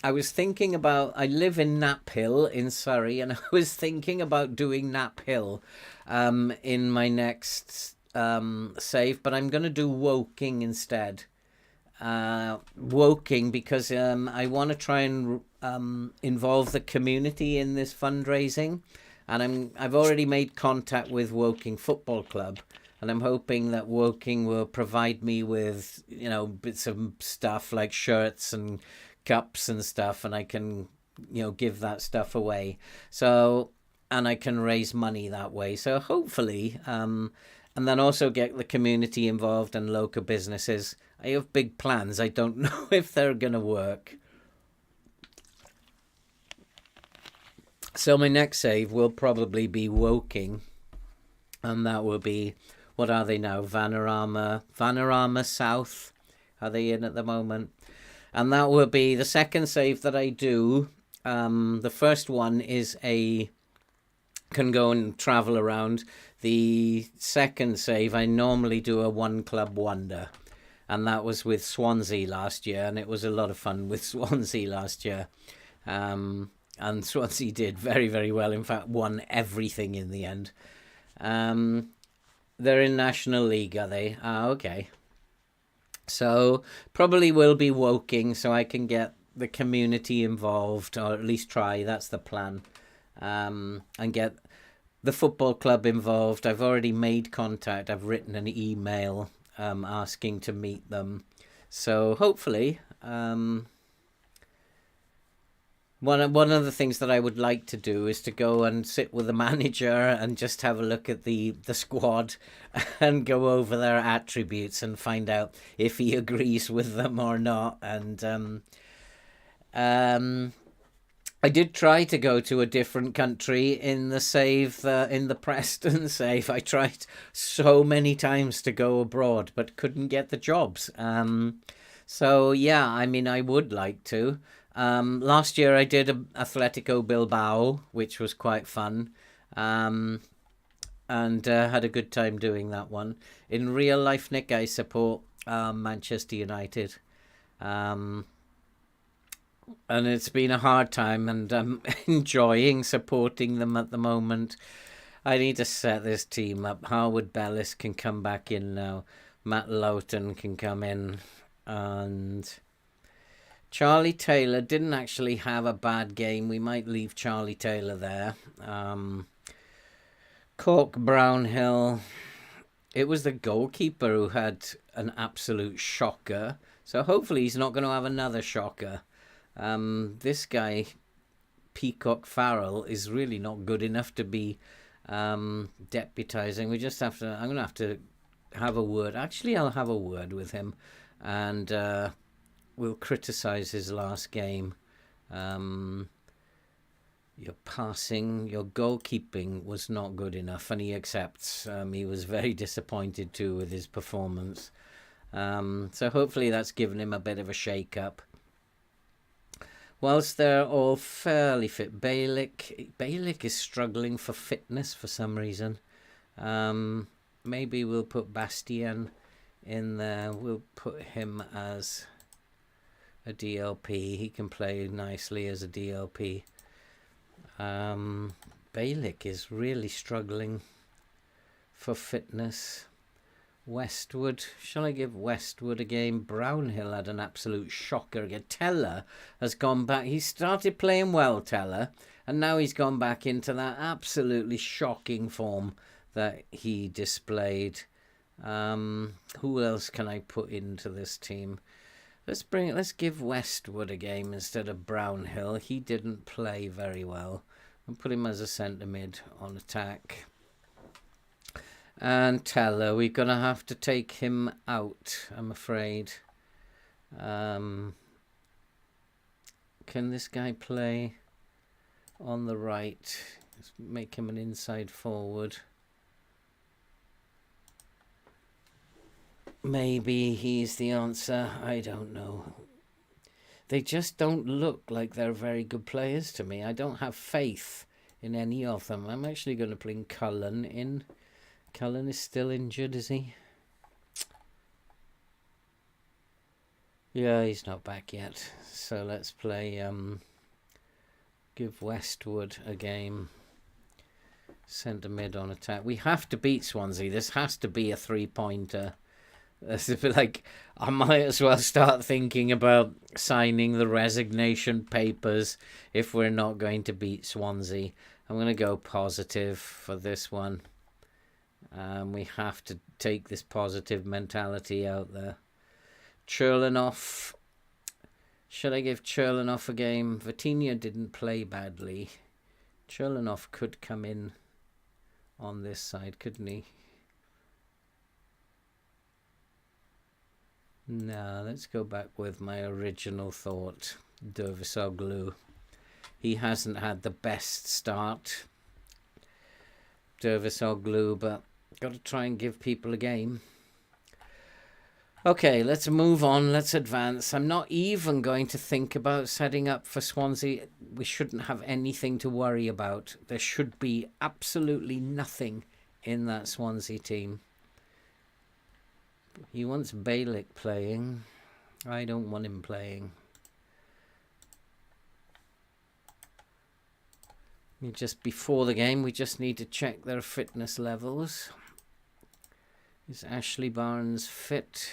I was thinking about, I live in Knapp Hill in Surrey, and I was thinking about doing Knapp Hill in my next save, but I'm going to do Woking instead. Woking because I want to try and involve the community in this fundraising, and I've already made contact with Woking Football Club, and I'm hoping that Woking will provide me with bits of stuff like shirts and cups and stuff, and I can give that stuff away. So and I can raise money that way. So hopefully and then also get the community involved and local businesses. I have big plans. I don't know if they're going to work. So my next save will probably be Woking. And that will be, what are they now? Vanarama South. Are they in at the moment? And that will be the second save that I do. The first one is can go and travel around. The second save, I normally do a one club wonder. And that was with Swansea last year. And it was a lot of fun with Swansea last year. And Swansea did very, very well. In fact, won everything in the end. They're in National League, are they? Okay. So probably will be Woking so I can get the community involved, or at least try. That's the plan. And get the football club involved. I've already made contact. I've written an email asking to meet them. So hopefully, one of the things that I would like to do is to go and sit with the manager and just have a look at the squad and go over their attributes and find out if he agrees with them or not. And I did try to go to a different country in the save, in the Preston save. I tried so many times to go abroad, but couldn't get the jobs. So yeah, I mean, I would like to. Last year I did Atletico Bilbao, which was quite fun, and had a good time doing that one. In real life, Nick, I support Manchester United. And it's been a hard time, and I'm enjoying supporting them at the moment. I need to set this team up. Harwood Bellis can come back in now. Matt Loughton can come in. And Charlie Taylor didn't actually have a bad game. We might leave Charlie Taylor there. Cork Brownhill. It was the goalkeeper who had an absolute shocker. So hopefully he's not going to have another shocker. This guy, Peacock Farrell, is really not good enough to be deputizing. We just have to. I'm going to have a word. Actually, I'll have a word with him, and we'll criticize his last game. Your passing, your goalkeeping was not good enough, and he accepts. He was very disappointed too with his performance. So hopefully that's given him a bit of a shake-up. Whilst they're all fairly fit, Balick is struggling for fitness for some reason. Maybe we'll put Bastien in there. We'll put him as a DLP. He can play nicely as a DLP. Balick is really struggling for fitness. Westwood, shall I give Westwood a game? Brownhill had an absolute shocker again. Teller has gone back. He started playing well, Teller, and now he's gone back into that absolutely shocking form that he displayed. Who else can I put into this team? Let's give Westwood a game instead of Brownhill. He didn't play very well. I'll put him as a centre mid on attack. And Teller, we're going to have to take him out, I'm afraid. Can this guy play on the right? Let's make him an inside forward. Maybe he's the answer. I don't know. They just don't look like they're very good players to me. I don't have faith in any of them. I'm actually going to bring Cullen in. Cullen is still injured, is he? Yeah, he's not back yet. So let's play, give Westwood a game. Centre mid on attack. We have to beat Swansea. This has to be a 3-pointer. It's a bit like, I might as well start thinking about signing the resignation papers if we're not going to beat Swansea. I'm going to go positive for this one. We have to take this positive mentality out there. Cherlanoff. Should I give Cherlanoff a game? Vitinha didn't play badly. Cherlanoff could come in on this side, couldn't he? No, let's go back with my original thought. Dervisoglu. He hasn't had the best start. Dervisoglu, but got to try and give people a game. Okay, let's move on. Let's advance. I'm not even going to think about setting up for Swansea. We shouldn't have anything to worry about. There should be absolutely nothing in that Swansea team. He wants Balick playing. I don't want him playing. Just before the game, we just need to check their fitness levels. Is Ashley Barnes fit?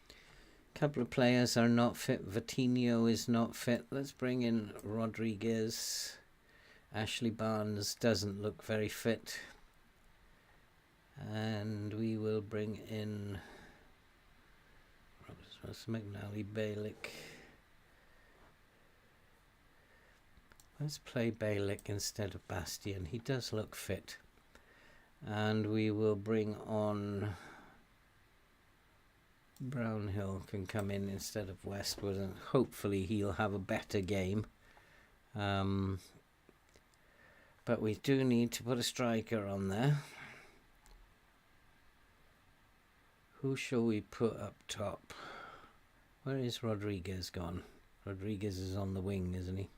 A couple of players are not fit. Vitinho is not fit. Let's bring in Rodriguez. Ashley Barnes doesn't look very fit. And we will bring in McNally, Balick. Let's play Balick instead of Bastien. He does look fit. And we will bring on Brownhill can come in instead of Westwood, and hopefully he'll have a better game. But we do need to put a striker on there. Who shall we put up top? Where is Rodriguez gone? Rodriguez is on the wing, isn't he?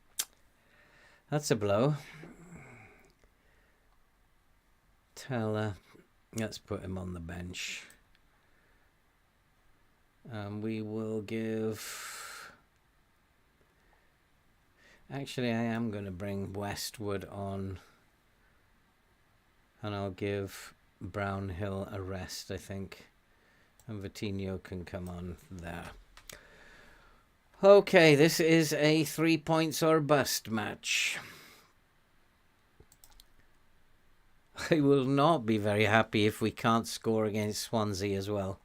That's a blow. Teller. Let's put him on the bench. We will give... Actually, I am going to bring Westwood on. And I'll give Brownhill a rest, I think. And Vitinho can come on there. Okay, this is a 3 points or bust match. I will not be very happy if we can't score against Swansea as well.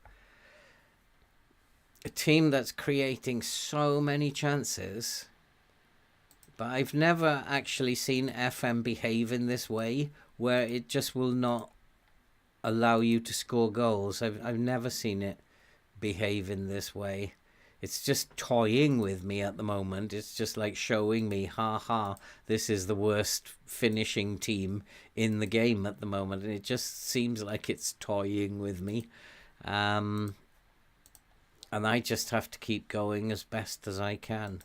A team that's creating so many chances, but I've never actually seen FM behave in this way, where it just will not allow you to score goals. I've never seen it behave in this way. It's just toying with me at the moment. It's just like showing me, this is the worst finishing team in the game at the moment. And it just seems like it's toying with me. And I just have to keep going as best as I can.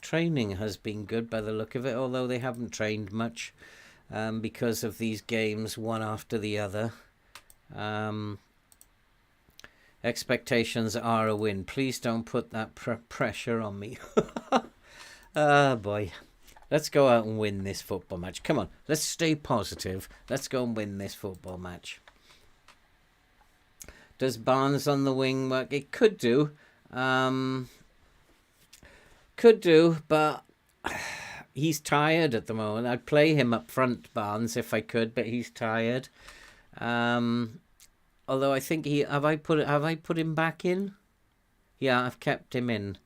Training has been good by the look of it, although they haven't trained much because of these games one after the other. Expectations are a win. Please don't put that pressure on me. Ah, boy. Let's go out and win this football match. Come on, let's stay positive. Let's go and win this football match. Does Barnes on the wing work? It could do. But he's tired at the moment. I'd play him up front, Barnes, if I could, but he's tired. Although I think have I put him back in? Yeah, I've kept him in.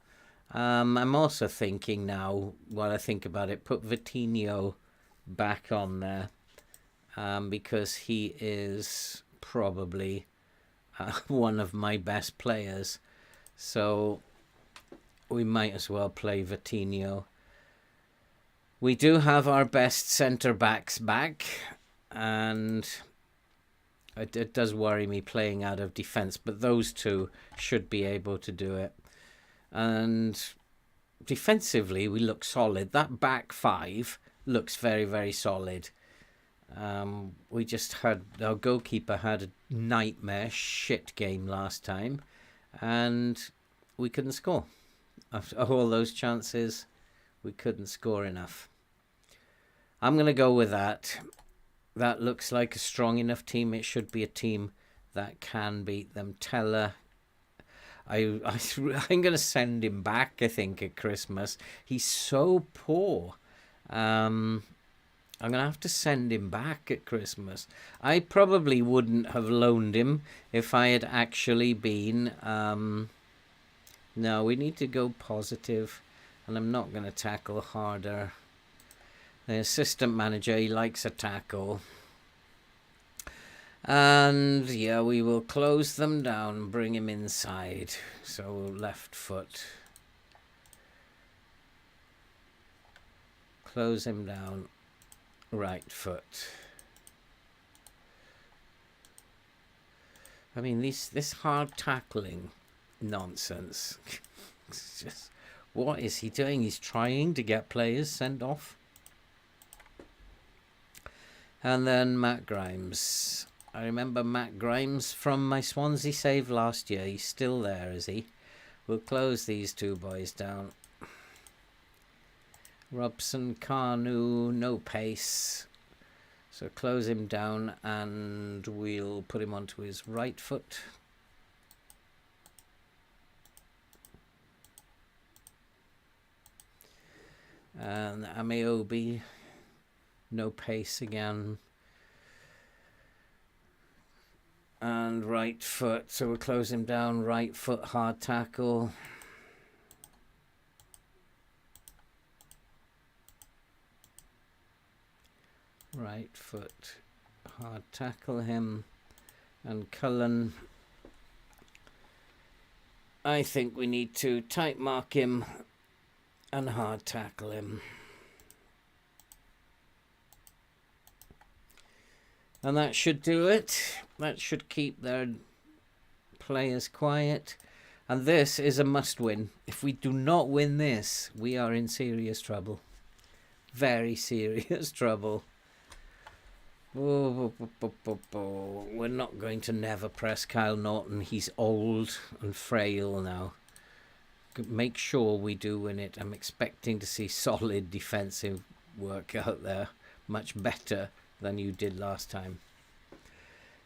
I'm also thinking now, while I think about it, put Vitinho back on there, because he is probably one of my best players. So we might as well play Vitinho. We do have our best centre-backs back, and it does worry me playing out of defence, but those two should be able to do it. And defensively, we look solid. That back five looks very, very solid. We just had, our goalkeeper had a nightmare shit game last time, and we couldn't score. After all those chances, we couldn't score enough. I'm going to go with that. That looks like a strong enough team. It should be a team that can beat them. Teller, I'm going to send him back, I think, at Christmas. He's so poor. I'm going to have to send him back at Christmas. I probably wouldn't have loaned him if I had actually been... No, we need to go positive, and I'm not going to tackle harder. The assistant manager, he likes a tackle. And yeah, we will close them down, bring him inside. So left foot. Close him down. Right foot. I mean, this hard tackling nonsense. It's just, what is he doing? He's trying to get players sent off. And then Matt Grimes. I remember Matt Grimes from my Swansea save last year. He's still there, is he? We'll close these two boys down. Robson, Carnu, no pace. So close him down, and we'll put him onto his right foot. And Ameobi, no pace again. And right foot, so we'll close him down, right foot, hard tackle. Right foot, hard tackle him. And Cullen, I think we need to tight mark him and hard tackle him. And that should do it. That should keep their players quiet. And this is a must win. If we do not win this, we are in serious trouble. Very serious trouble. We're not going to never press Kyle Norton. He's old and frail now. Make sure we do win it. I'm expecting to see solid defensive work out there. Much better than you did last time.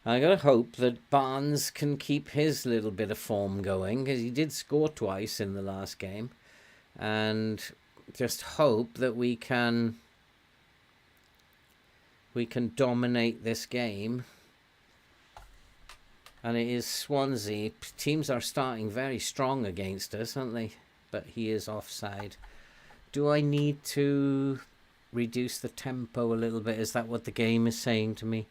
I gotta hope that Barnes can keep his little bit of form going, because he did score twice in the last game, and just hope that we can dominate this game. And it is Swansea. Teams are starting very strong against us, aren't they? But he is offside. Do I need to reduce the tempo a little bit? Is that what the game is saying to me?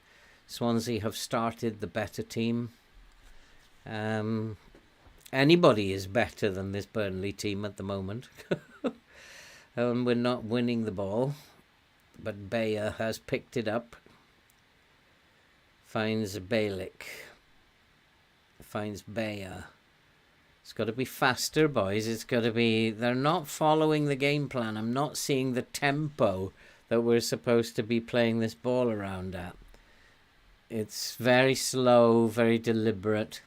Swansea have started the better team. Anybody is better than this Burnley team at the moment. We're not winning the ball. But Bayer has picked it up. Finds Balick. Finds Bayer. It's got to be faster, boys. It's got to be... They're not following the game plan. I'm not seeing the tempo that we're supposed to be playing this ball around at. It's very slow, very deliberate.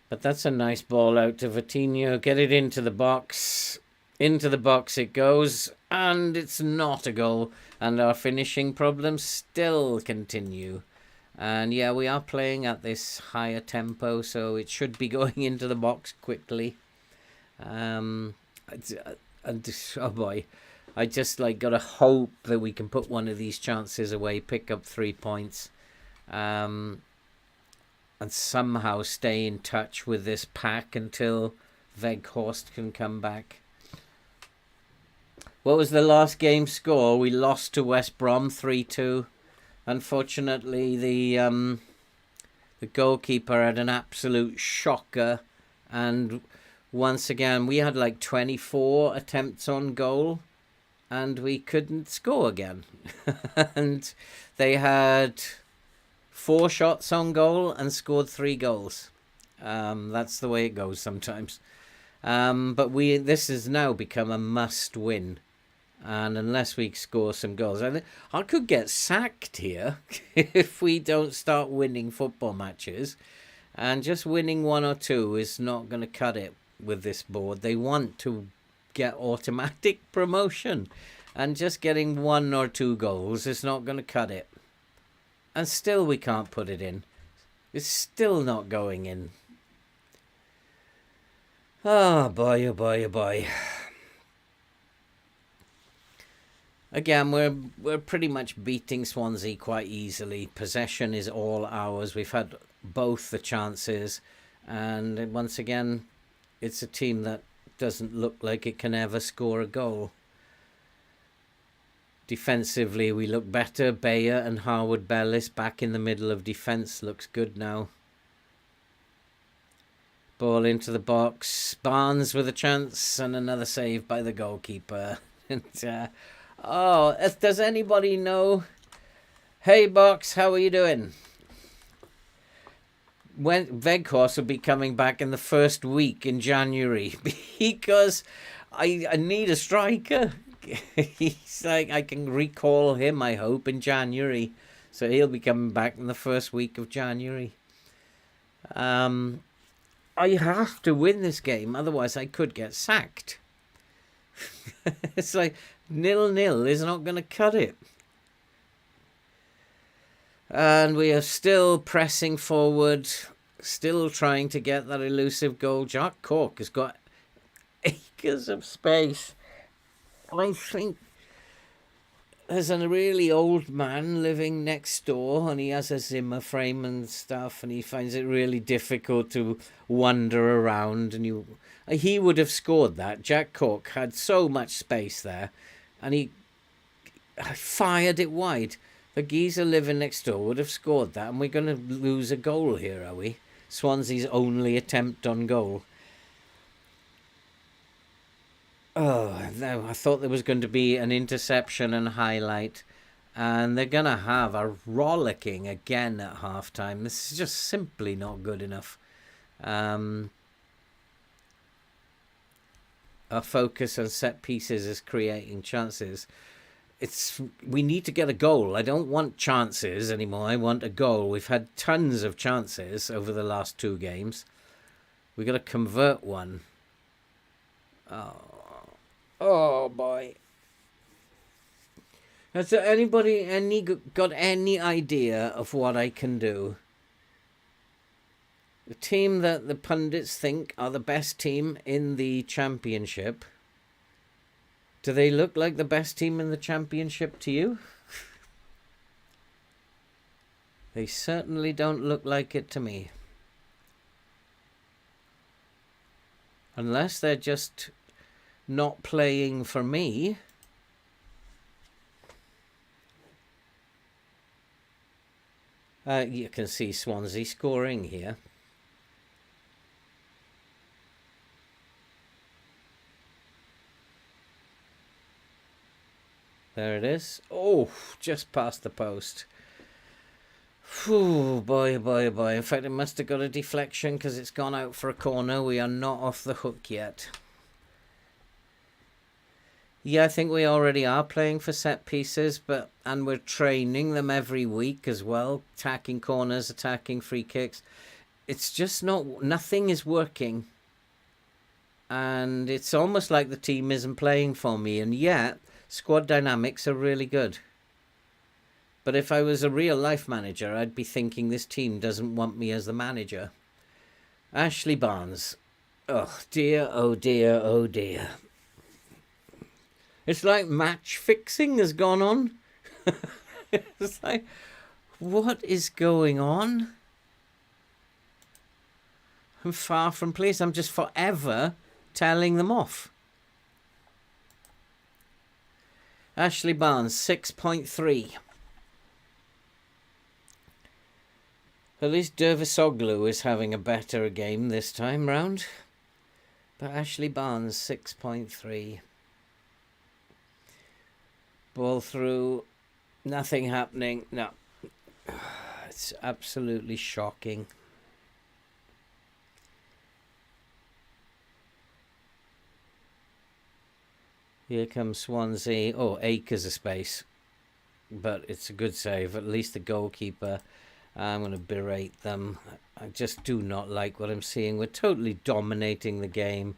But that's a nice ball out to Vitinho. Get it into the box. Into the box it goes. And it's not a goal. And our finishing problems still continue. And yeah, we are playing at this higher tempo, so it should be going into the box quickly. Oh boy, I just gotta hope that we can put one of these chances away, pick up 3 points, and somehow stay in touch with this pack until Weghorst can come back. What was the last game score? We lost to West Brom 3-2. Unfortunately, the goalkeeper had an absolute shocker, and once again we had 24 attempts on goal, and we couldn't score again. And they had 4 shots on goal and scored 3 goals. That's the way it goes sometimes. But this has now become a must-win. And unless we score some goals, I could get sacked here if we don't start winning football matches. And just winning 1 or 2 is not going to cut it with this board. They want to get automatic promotion. And just getting 1 or 2 goals is not going to cut it. And still we can't put it in. It's still not going in. Oh boy, oh boy, oh boy. Again, we're pretty much beating Swansea quite easily. Possession is all ours. We've had both the chances. And once again, it's a team that doesn't look like it can ever score a goal. Defensively, we look better. Bayer and Harwood Bellis back in the middle of defence. Looks good now. Ball into the box. Barnes with a chance and another save by the goalkeeper. And does anybody know? Hey, Box, how are you doing? When Weghorst will be coming back in the first week in January, because I need a striker. He's I can recall him, I hope, in January. So he'll be coming back in the first week of January. I have to win this game, otherwise I could get sacked. It's 0-0 is not going to cut it. And we are still pressing forward, still trying to get that elusive goal. Jack Cork has got acres of space. I think there's a really old man living next door, and he has a Zimmer frame and stuff, and he finds it really difficult to wander around. And he would have scored that. Jack Cork had so much space there, and he fired it wide. The geezer living next door would have scored that, and we're going to lose a goal here, are we? Swansea's only attempt on goal. Oh, no, I thought there was going to be an interception and highlight, and they're going to have a rollicking again at halftime. This is just simply not good enough. Our focus on set pieces is creating chances. We need to get a goal. I don't want chances anymore. I want a goal. We've had tons of chances over the last 2 games. We've got to convert one. Oh boy. Has there anybody got any idea of what I can do? The team that the pundits think are the best team in the championship. Do they look like the best team in the championship to you? They certainly don't look like it to me. Unless they're just not playing for me. You can see Swansea scoring here. There it is. Oh, just past the post. Whew, boy, boy, boy. In fact, it must have got a deflection because it's gone out for a corner. We are not off the hook yet. Yeah, I think we already are playing for set pieces, and we're training them every week as well. Attacking corners, attacking free kicks. It's just nothing is working. And it's almost like the team isn't playing for me. And yet, squad dynamics are really good. But if I was a real life manager, I'd be thinking this team doesn't want me as the manager. Ashley Barnes. Oh dear, oh dear, oh dear. It's like match fixing has gone on. It's like, what is going on? I'm far from pleased. I'm just forever telling them off. Ashley Barnes, 6.3. At least Dervisoglu is having a better game this time round. But Ashley Barnes, 6.3. Ball through. Nothing happening. No. It's absolutely shocking. Here comes Swansea. Oh, acres of space. But it's a good save. At least the goalkeeper. I'm going to berate them. I just do not like what I'm seeing. We're totally dominating the game.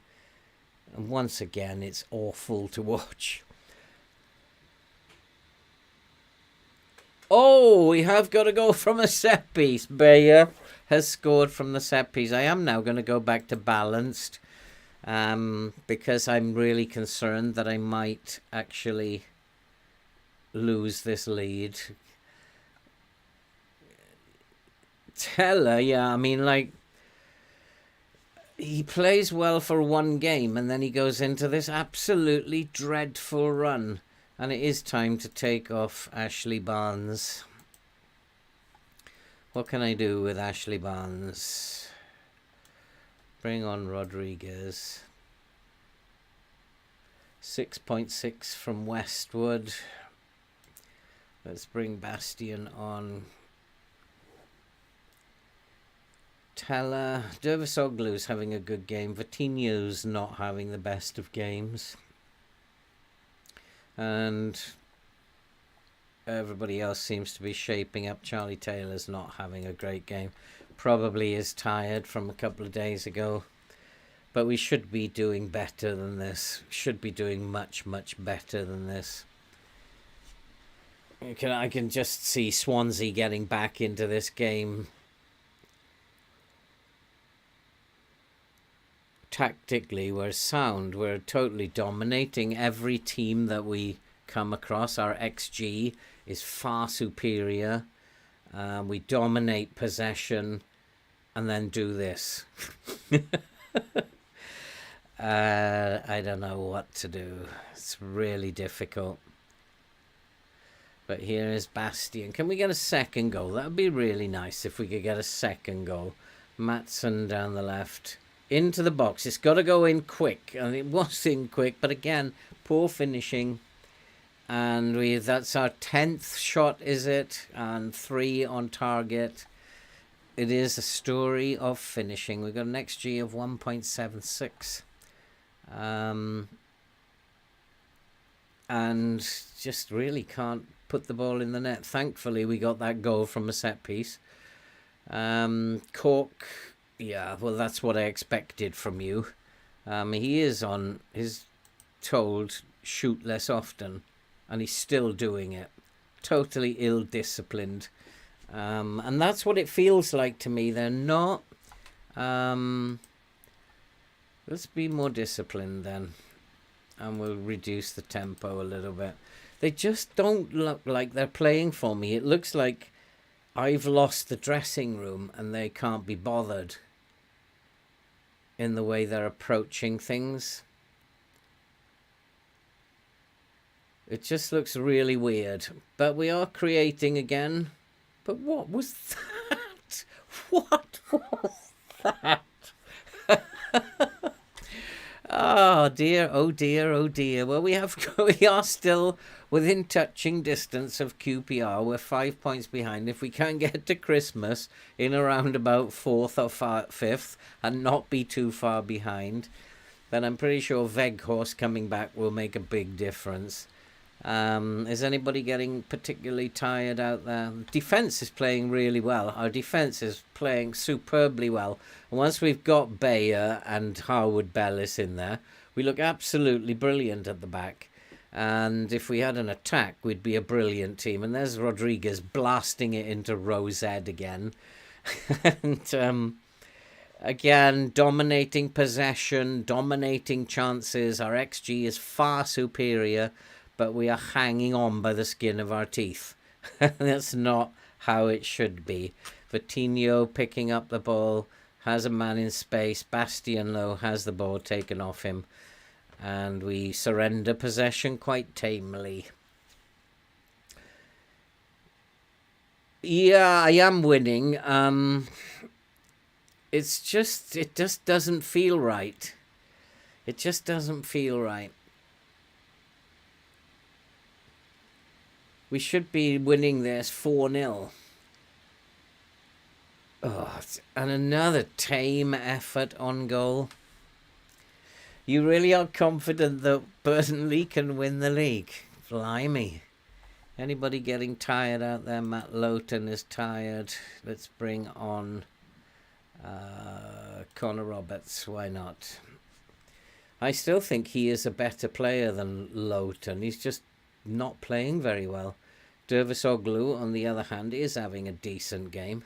And once again, it's awful to watch. Oh, we have got to go from a set piece. Bayer has scored from the set piece. I am now going to go back to balanced. Because I'm really concerned that I might actually lose this lead. Teller, yeah, I mean, like, he plays well for one game and then he goes into this absolutely dreadful run. And it is time to take off Ashley Barnes. What can I do with Ashley Barnes? Bring on Rodriguez. 6.6 from Westwood. Let's bring Bastian on. Teller. Dervisoglu's having a good game. Vitinho's not having the best of games. And everybody else seems to be shaping up. Charlie Taylor's not having a great game. Probably is tired from a couple of days ago. But we should be doing better than this. Should be doing much, much better than this. I can just see Swansea getting back into this game. Tactically, we're sound. We're totally dominating every team that we come across. Our XG is far superior. We dominate possession and then do this. I don't know what to do. It's really difficult. But here is Bastian. Can we get a second goal? That would be really nice if we could get a second goal. Matson down the left. Into the box. It's got to go in quick. And it was in quick. But again, poor finishing. And that's our 10th shot, is it? And 3 on target. It is a story of finishing. We've got an XG of 1.76. And just really can't put the ball in the net. Thankfully, we got that goal from a set piece. Cork... Yeah, well, that's what I expected from you. He is told, shoot less often. and he's still doing it. Totally ill-disciplined. And that's what it feels like to me. They're not... let's be more disciplined then. And we'll reduce the tempo a little bit. They just don't look like they're playing for me. It looks like I've lost the dressing room and they can't be bothered in the way they're approaching things. It just looks really weird. But we are creating again. But what was that? What was that? Oh dear, oh dear, oh dear. Well, we are still within touching distance of QPR. We're 5 points behind. If we can get to Christmas in around about 4th or 5th and not be too far behind, then I'm pretty sure Weghorst coming back will make a big difference. Is anybody getting particularly tired out there? Defence is playing really well. Our defence is playing superbly well. And once we've got Bayer and Harwood Bellis in there, we look absolutely brilliant at the back. And if we had an attack, we'd be a brilliant team. And there's Rodriguez blasting it into row Z again. And again, dominating possession, dominating chances. Our XG is far superior, but we are hanging on by the skin of our teeth. That's not how it should be. Vitinho picking up the ball, has a man in space. Bastianlo has the ball taken off him. And we surrender possession quite tamely. Yeah, I am winning. It just doesn't feel right. It just doesn't feel right. We should be winning this 4-0. Oh, and another tame effort on goal. You really are confident that Burnley can win the league? Blimey. Anybody getting tired out there? Matt Lowton is tired. Let's bring on Connor Roberts. Why not? I still think he is a better player than Lowton. He's just not playing very well. Dervisoglu, on the other hand, is having a decent game.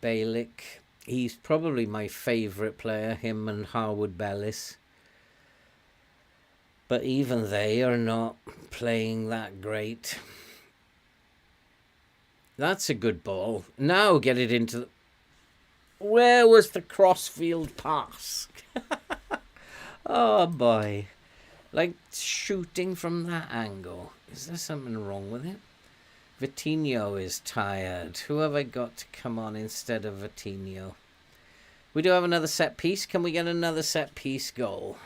Balick, he's probably my favourite player, him and Harwood Bellis. But even they are not playing that great. That's a good ball. Now get it into the... Where was the crossfield pass? Oh boy. Like shooting from that angle. Is there something wrong with it? Vitinho is tired. Who have I got to come on instead of Vitinho? We do have another set piece. Can we get another set piece goal?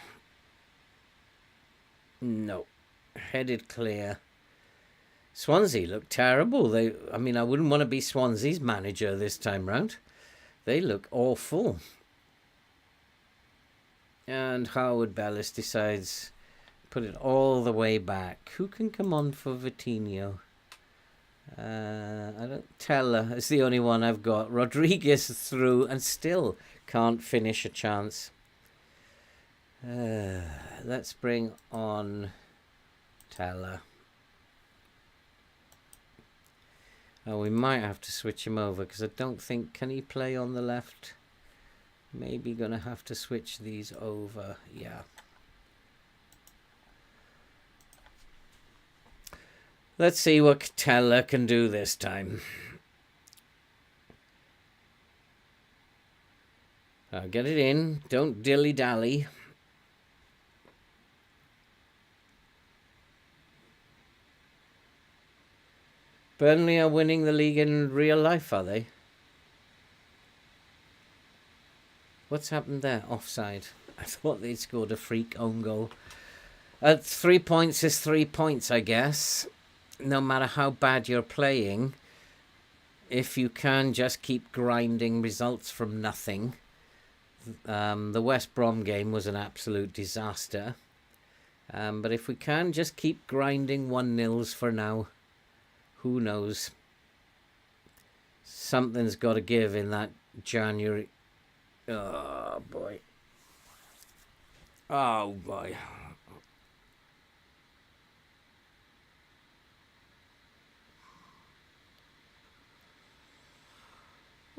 No. Headed clear. Swansea look terrible. I mean, I wouldn't want to be Swansea's manager this time round. They look awful. And Harwood Bellis decides... Put it all the way back. Who can come on for Vitinho? I don't... Teller is the only one I've got. Rodriguez through and still can't finish a chance. Let's bring on Teller. Oh, we might have to switch him over because I don't think... Can he play on the left? Maybe gonna have to switch these over. Yeah. Let's see what Teller can do this time. Get it in. Don't dilly-dally. Burnley are winning the league in real life, are they? What's happened there? Offside. I thought they'd scored a freak own goal. 3 points is 3 points, I guess. No matter how bad you're playing, if you can just keep grinding results from nothing. The West Brom game was an absolute disaster. But if we can just keep grinding 1-0s for now, who knows? Something's got to give in that January. Oh, boy. Oh, boy.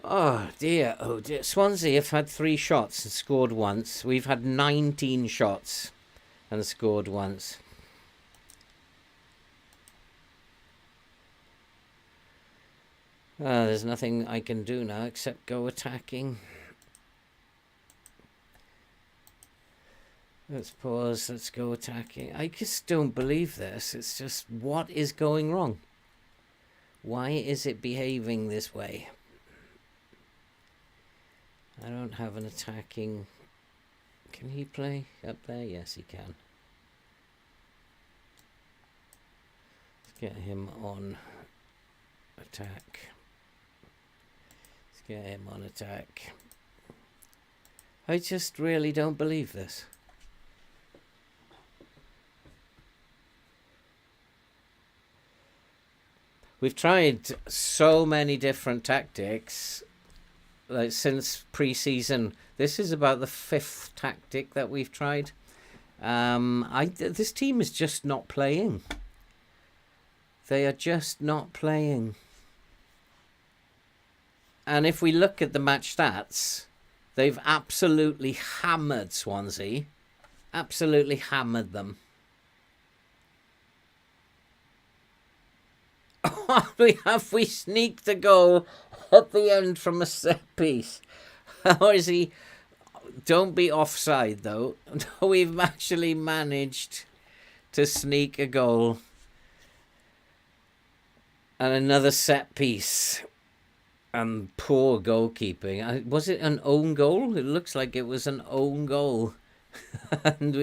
Oh dear, oh dear. Swansea have had 3 shots and scored once. We've had 19 shots and scored once. There's nothing I can do now except go attacking. Let's pause, let's go attacking. I just don't believe this. It's just, what is going wrong? Why is it behaving this way? I don't have an attacking... Can he play up there? Yes, he can. Let's get him on attack. Let's get him on attack. I just really don't believe this. We've tried so many different tactics, like since pre-season. This is about the 5th tactic that we've tried. This team is just not playing. They are just not playing. And if we look at the match stats, they've absolutely hammered Swansea. Absolutely hammered them. We sneaked a goal at the end from a set piece. How is he? Don't be offside though. We've actually managed to sneak a goal. And another set piece. And poor goalkeeping. Was it an own goal? It looks like it was an own goal. And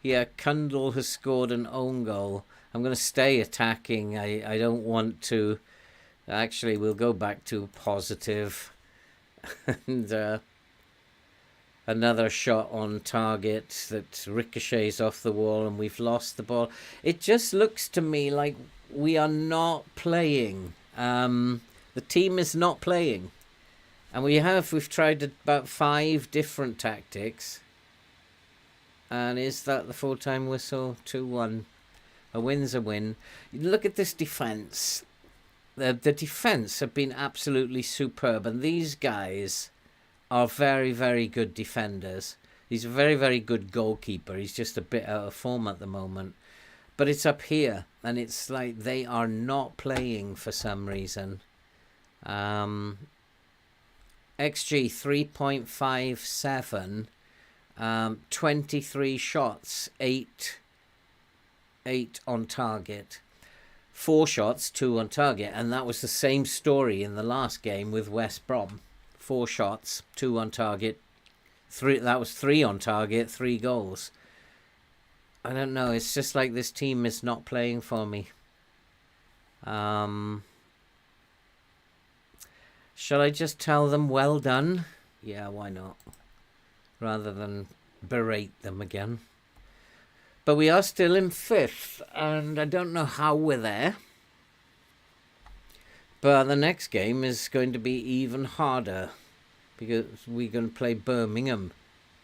Kundal has scored an own goal. I'm going to stay attacking. I don't want to... Actually, we'll go back to positive. And another shot on target that ricochets off the wall and we've lost the ball. It just looks to me like we are not playing. The team is not playing. And we've tried about 5 different tactics. And is that the full-time whistle? 2-1. A win's a win. Look at this defence. The defence have been absolutely superb. And these guys are very, very good defenders. He's a very, very good goalkeeper. He's just a bit out of form at the moment. But it's up here. And it's like they are not playing for some reason. XG 3.57. 23 shots. 8 on target. 4 shots, 2 on target. And that was the same story in the last game with West Brom. 4 shots, 2 on target. That was 3 on target, 3 goals. I don't know. It's just like this team is not playing for me. Shall I just tell them well done? Yeah, why not? Rather than berate them again. But we are still in 5th, and I don't know how we're there. But the next game is going to be even harder, because we're going to play Birmingham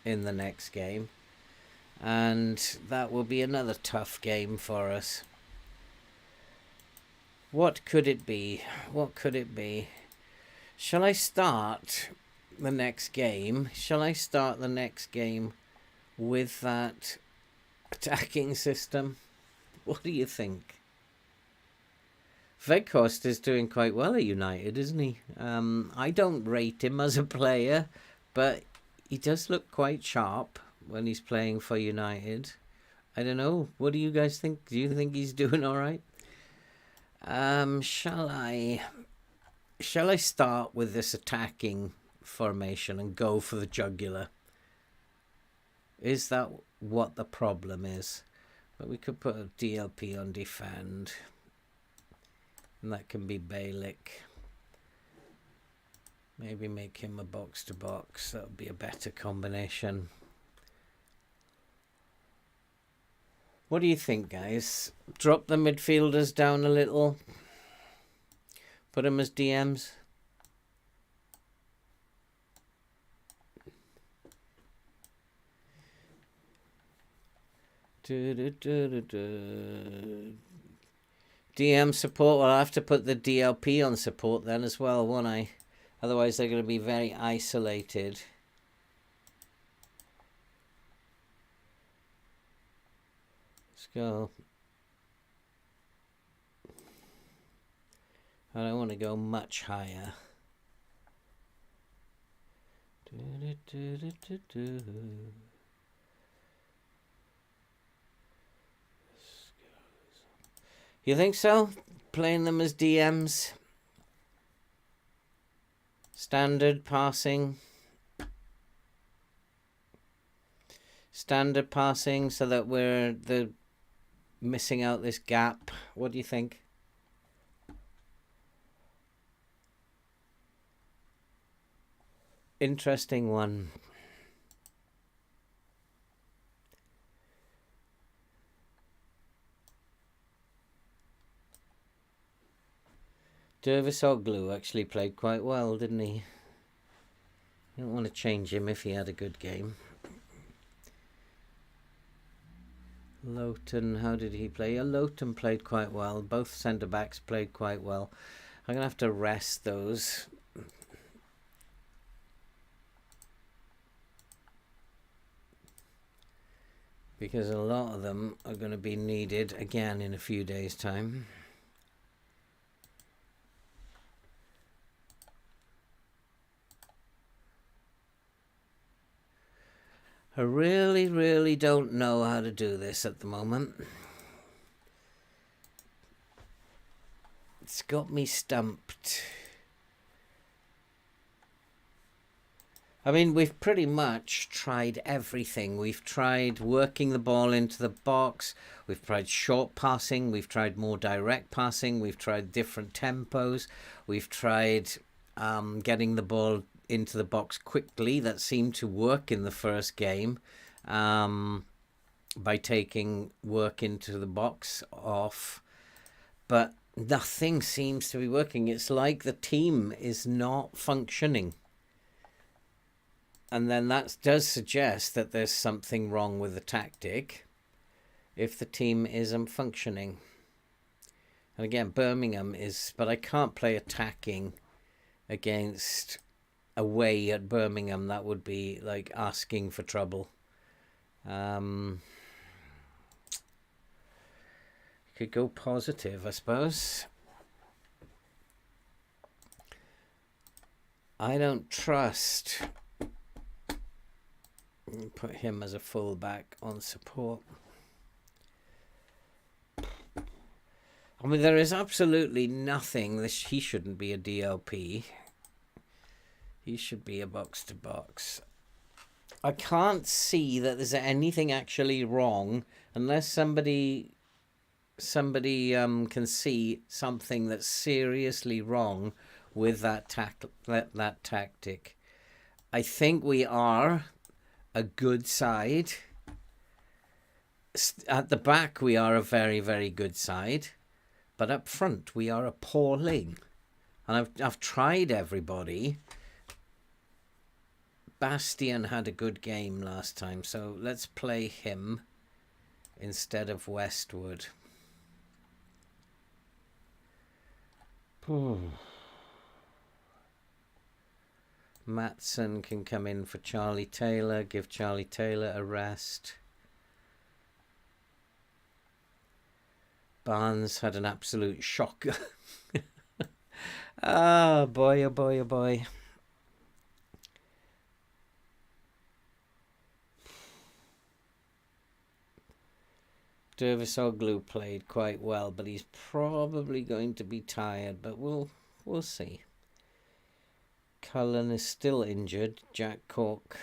in the next game. And that will be another tough game for us. What could it be? What could it be? Shall I start the next game? Shall I start the next game with that attacking system? What do you think? Weghorst is doing quite well at United, isn't he? I don't rate him as a player, but he does look quite sharp when he's playing for United. I don't know. What do you guys think? Do you think he's doing all right? Shall I start with this attacking formation and go for the jugular? Is that what the problem is? But we could put a DLP on defend. And that can be Balick. Maybe make him a box-to-box. That would be a better combination. What do you think, guys? Drop the midfielders down a little. Put them as DMs. DM support. Well, I'll have to put the DLP on support then as well, won't I? Otherwise, they're going to be very isolated. Let's go. I don't want to go much higher. You think so? Playing them as DMs? Standard passing? Standard passing so that we're missing out this gap. What do you think? Interesting one. Dervisoglu actually played quite well, didn't he? You don't want to change him if he had a good game. Lowton, how did he play? Yeah, Lowton played quite well. Both centre-backs played quite well. I'm going to have to rest those. Because a lot of them are going to be needed again in a few days' time. I really, really don't know how to do this at the moment. It's got me stumped. I mean, we've pretty much tried everything. We've tried working the ball into the box. We've tried short passing. We've tried more direct passing. We've tried different tempos. We've tried getting the ball into the box quickly. That seemed to work in the first game by taking work into the box off. But nothing seems to be working. It's like the team is not functioning. And then that does suggest that there's something wrong with the tactic if the team isn't functioning. And again, Birmingham is... But I can't play attacking against away at Birmingham. That would be like asking for trouble. Could go positive, I suppose. I don't trust... Put him as a fullback on support. I mean, there is absolutely nothing. He shouldn't be a DLP. He should be a box-to-box. I can't see that there's anything actually wrong unless somebody can see something that's seriously wrong with that tactic. I think we are a good side. At the back, we are a very, very good side. But up front, we are appalling. And I've tried everybody. Bastian had a good game last time, so let's play him instead of Westwood. Matson can come in for Charlie Taylor. Give Charlie Taylor a rest. Barnes had an absolute shocker. Ah, boy, oh boy, oh boy. Dervisoglu played quite well, but he's probably going to be tired, but we'll see. Cullen is still injured. Jack Cork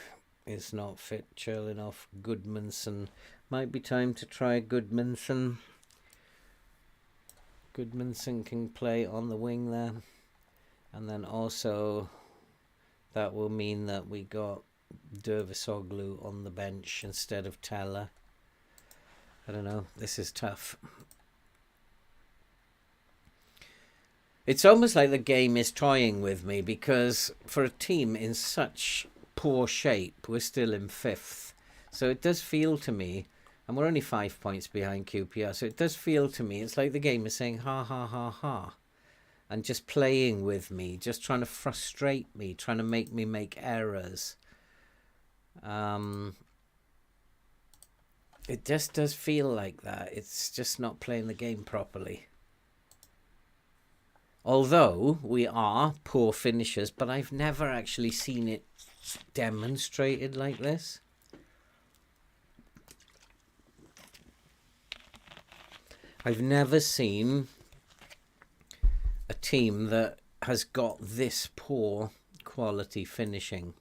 is not fit. Cherlinoff, Goodmanson. Might be time to try Goodmanson. Goodmanson can play on the wing there. And then also that will mean that we got Dervisoglu on the bench instead of Teller. I don't know. This is tough. It's almost like the game is toying with me because for a team in such poor shape, we're still in 5th. So it does feel to me, and we're only 5 points behind QPR, so it does feel to me, it's like the game is saying, ha, ha, ha, ha. and just playing with me, just trying to frustrate me, trying to make me make errors. It just does feel like that. It's just not playing the game properly. Although we are poor finishers, but I've never actually seen it demonstrated like this. I've never seen a team that has got this poor quality finishing.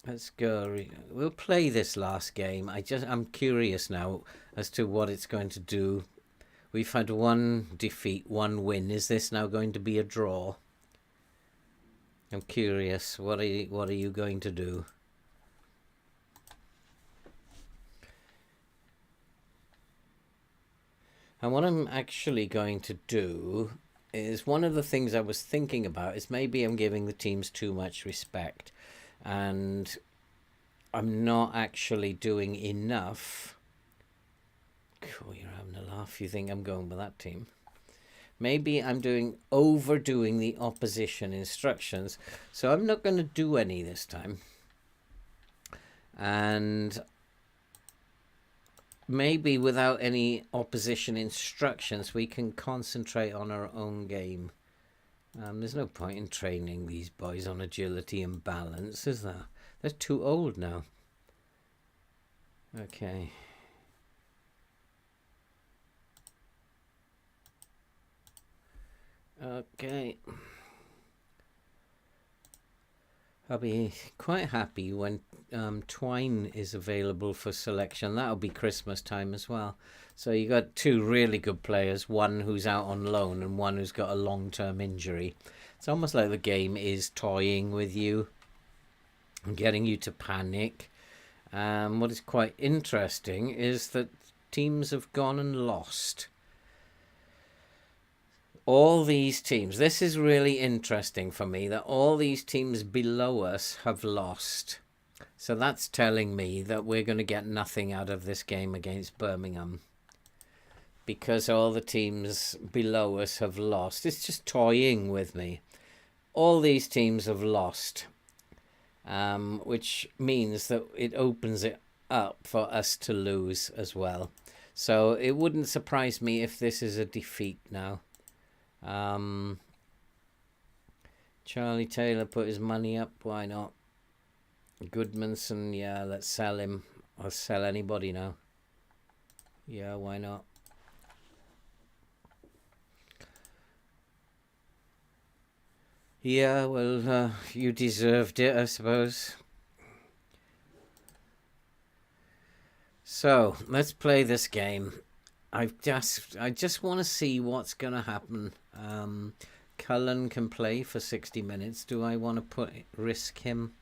Let's go. We'll play this last game. I'm curious now as to what it's going to do. We've had one defeat, one win. Is this now going to be a draw? I'm curious. What are you going to do? And what I'm actually going to do is, one of the things I was thinking about is maybe I'm giving the teams too much respect, and I'm not actually doing enough. Cool, you're having a laugh. You think I'm going with that team? Maybe I'm overdoing the opposition instructions, so I'm not going to do any this time. And maybe without any opposition instructions, we can concentrate on our own game. There's no point in training these boys on agility and balance, is there? They're too old now. Okay. Okay. I'll be quite happy when Twine is available for selection. That'll be Christmas time as well. So you got two really good players, one who's out on loan and one who's got a long-term injury. It's almost like the game is toying with you and getting you to panic. What is quite interesting is that teams have gone and lost. All these teams, this is really interesting for me, that all these teams below us have lost. So that's telling me that we're going to get nothing out of this game against Birmingham, because all the teams below us have lost. It's just toying with me. All these teams have lost, which means that it opens it up for us to lose as well. So it wouldn't surprise me if this is a defeat now. Charlie Taylor put his money up. Why not? Goodmanson, yeah, let's sell him. I'll sell anybody now. Yeah, why not? Yeah, well, you deserved it, I suppose. So let's play this game. I just want to see what's going to happen. Cullen can play for 60 minutes. Do I want to risk him?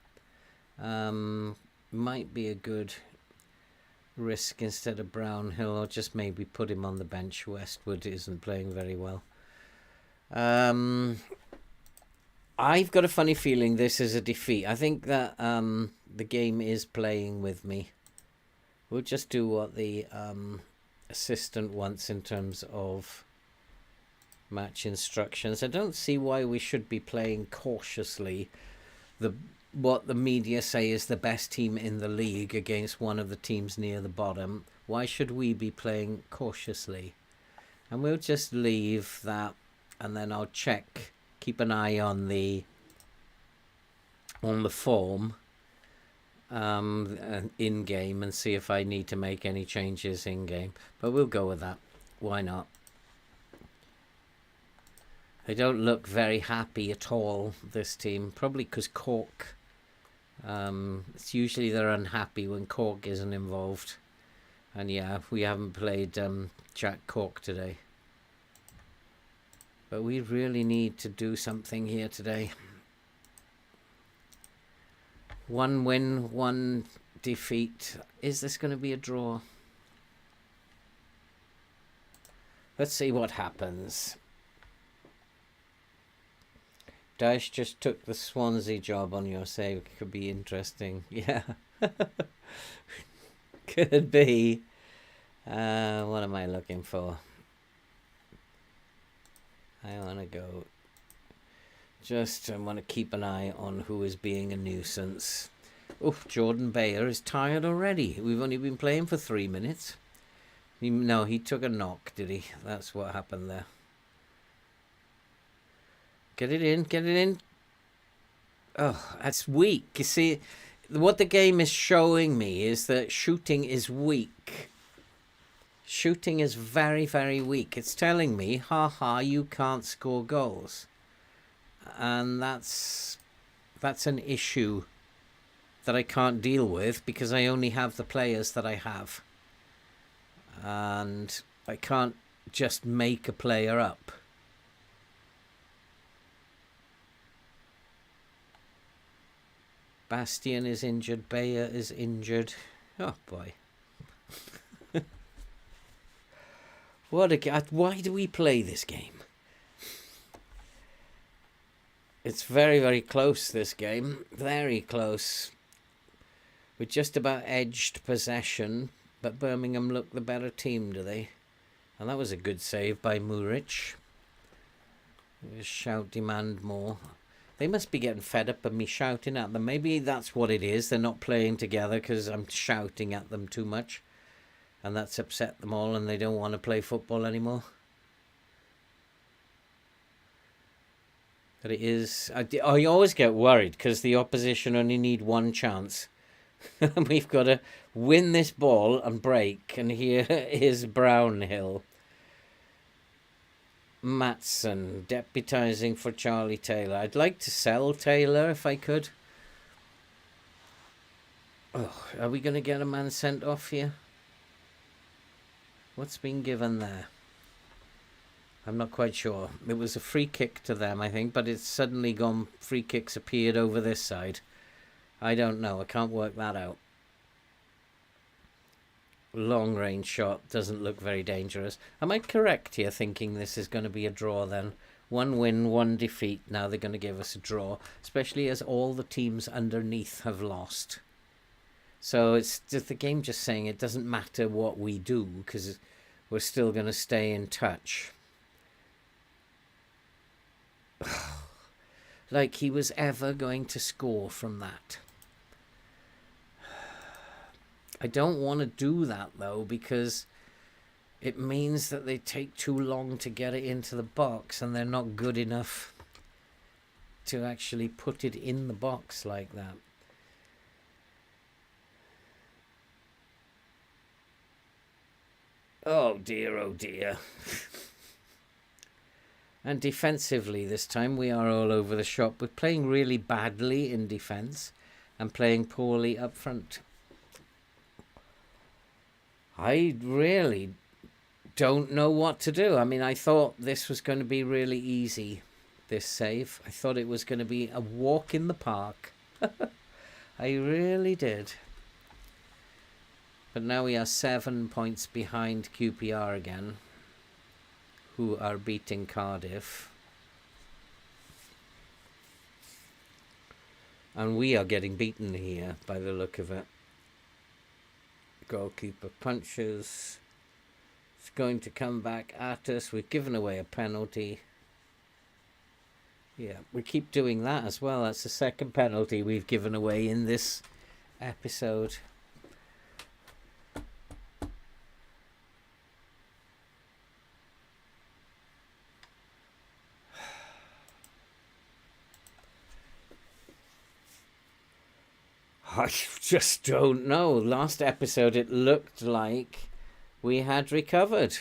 Might be a good risk instead of Brownhill, or just maybe put him on the bench. Westwood isn't playing very well. I've got a funny feeling this is a defeat. I think that the game is playing with me. We'll just do what the assistant wants in terms of match instructions. I don't see why we should be playing cautiously what the media say is the best team in the league against one of the teams near the bottom. Why should we be playing cautiously? And we'll just leave that, and then I'll keep an eye on the form in game and see if I need to make any changes in game, but we'll go with that. Why not? They don't look very happy at all, this team, probably because Cork, it's usually they're unhappy when Cork isn't involved, and yeah, we haven't played Jack Cork today, but we really need to do something here today. One win, one defeat. Is this going to be a draw? Let's see what happens. Dash just took the Swansea job on your save. Could be interesting. Yeah. Could be. What am I looking for? I want to go. I want to keep an eye on who is being a nuisance. Oh, Jordan Bayer is tired already. We've only been playing for 3 minutes. No, he took a knock, did he? That's what happened there. Get it in, get it in. Oh, that's weak. You see, what the game is showing me is that shooting is weak. Shooting is very, very weak. It's telling me, haha, you can't score goals. And that's an issue that I can't deal with because I only have the players that I have. And I can't just make a player up. Bastian is injured. Bayer is injured. Oh, boy. Why do we play this game? It's very, very close, this game. Very close. We just about edged possession, but Birmingham look the better team, do they? And that was a good save by Muric. Shout, demand more. They must be getting fed up of me shouting at them. Maybe that's what it is. They're not playing together because I'm shouting at them too much. And that's upset them all and they don't want to play football anymore. But it is... I always get worried because the opposition only need one chance. We've got to win this ball and break. And here is Brownhill. Matson deputising for Charlie Taylor. I'd like to sell Taylor if I could. Oh, are we going to get a man sent off here? What's been given there? I'm not quite sure. It was a free kick to them, I think, but it's suddenly gone. Free kicks appeared over this side. I don't know. I can't work that out. Long range shot doesn't look very dangerous. Am I correct here thinking this is going to be a draw then? 1 win, 1 defeat. Now they're going to give us a draw, especially as all the teams underneath have lost. So it's just the game just saying it doesn't matter what we do because we're still going to stay in touch. Like he was ever going to score from that. I don't want to do that though because it means that they take too long to get it into the box and they're not good enough to actually put it in the box like that. Oh dear, oh dear. And defensively this time we are all over the shop. We're playing really badly in defence and playing poorly up front. I really don't know what to do. I mean, I thought this was going to be really easy, this save. I thought it was going to be a walk in the park. I really did. But now we are 7 points behind QPR again, who are beating Cardiff. And we are getting beaten here by the look of it. Goalkeeper punches. It's going to come back at us. We've given away a penalty. Yeah, we keep doing that as well. That's the second penalty we've given away in this episode. I just don't know. Last episode it looked like we had recovered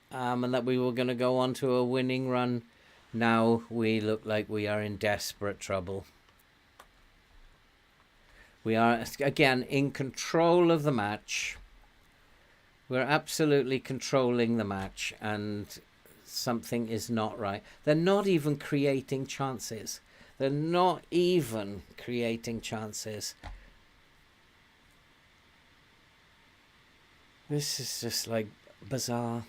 and that we were going to go on to a winning run. Now we look like we are in desperate trouble. We are, again, in control of the match. We're absolutely controlling the match and something is not right. They're not even creating chances. They're not even creating chances. This is just like bizarre.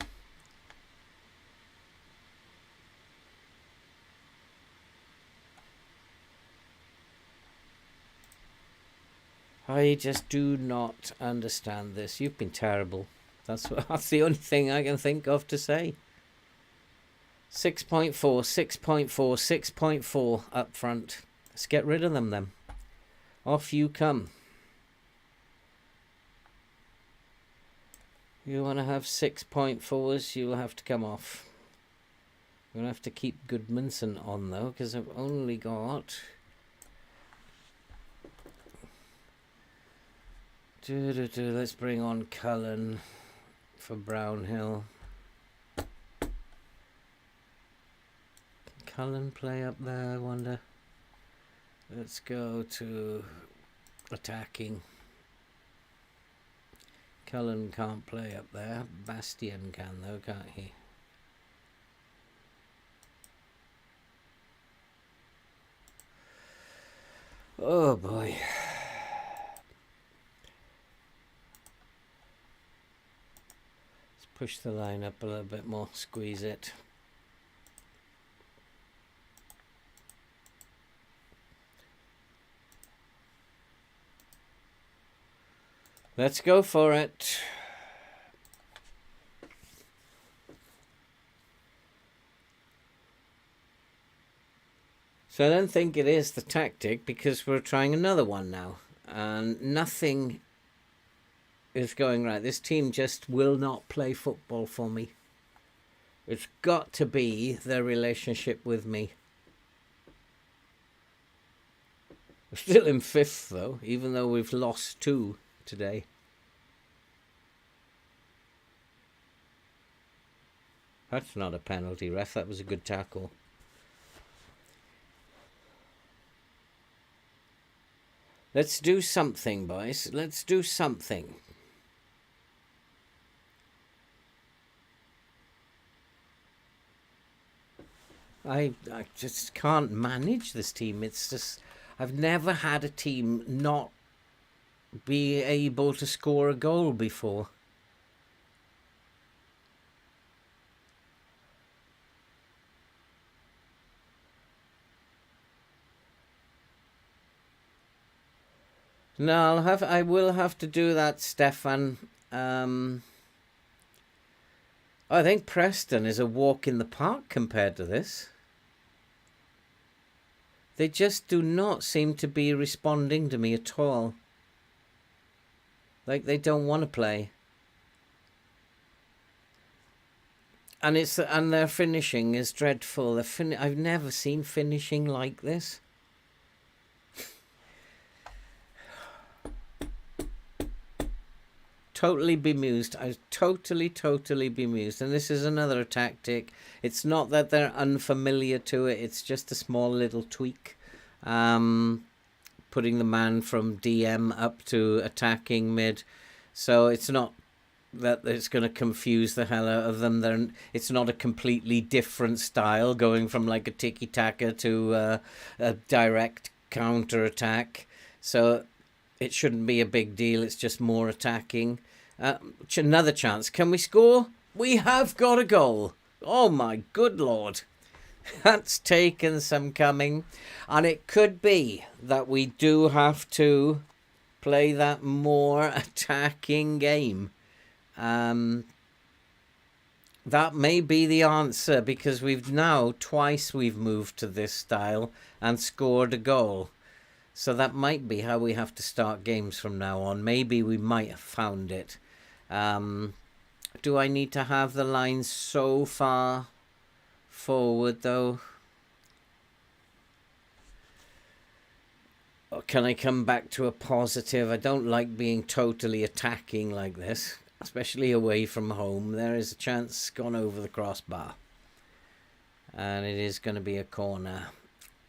I just do not understand this. You've been terrible. That's the only thing I can think of to say. 6.4, 6.4, 6.4 up front. Let's get rid of them then. Off you come. You want to have 6.4s, you'll have to come off. We're going to have to keep Goodmanson on though, because I've only got... Let's bring on Cullen for Brownhill. Can Cullen play up there, I wonder? Let's go to attacking. Cullen can't play up there. Bastian can though, can't he? Oh boy. Let's push the line up a little bit more, squeeze it. Let's go for it. So I don't think it is the tactic, because we're trying another one now. And nothing is going right. This team just will not play football for me. It's got to be their relationship with me. We're still in 5th though, even though we've lost 2 today. That's not a penalty, ref. That was a good tackle. Let's do something, boys. Let's do something. I just can't manage this team. It's just... I've never had a team not be able to score a goal before. No, I will have to do that, Stefan. I think Preston is a walk in the park compared to this. They just do not seem to be responding to me at all. Like they don't want to play. And their finishing is dreadful. I've never seen finishing like this. Totally bemused. I was totally bemused. And this is another tactic. It's not that they're unfamiliar to it. It's just a small little tweak. Putting the man from DM up to attacking mid. So it's not that it's going to confuse the hell out of them. It's not a completely different style, going from like a tiki-taka to a direct counter-attack. So it shouldn't be a big deal. It's just more attacking. Another chance. Can we score? We have got a goal. Oh my good lord. That's taken some coming. And it could be that we do have to play that more attacking game. That may be the answer, because we've now twice we've moved to this style and scored a goal. So that might be how we have to start games from now on. Maybe we might have found it. Do I need to have the lines so far forward though? Or can I come back to a positive? I don't like being totally attacking like this, especially away from home. There is a chance gone over the crossbar. And it is going to be a corner.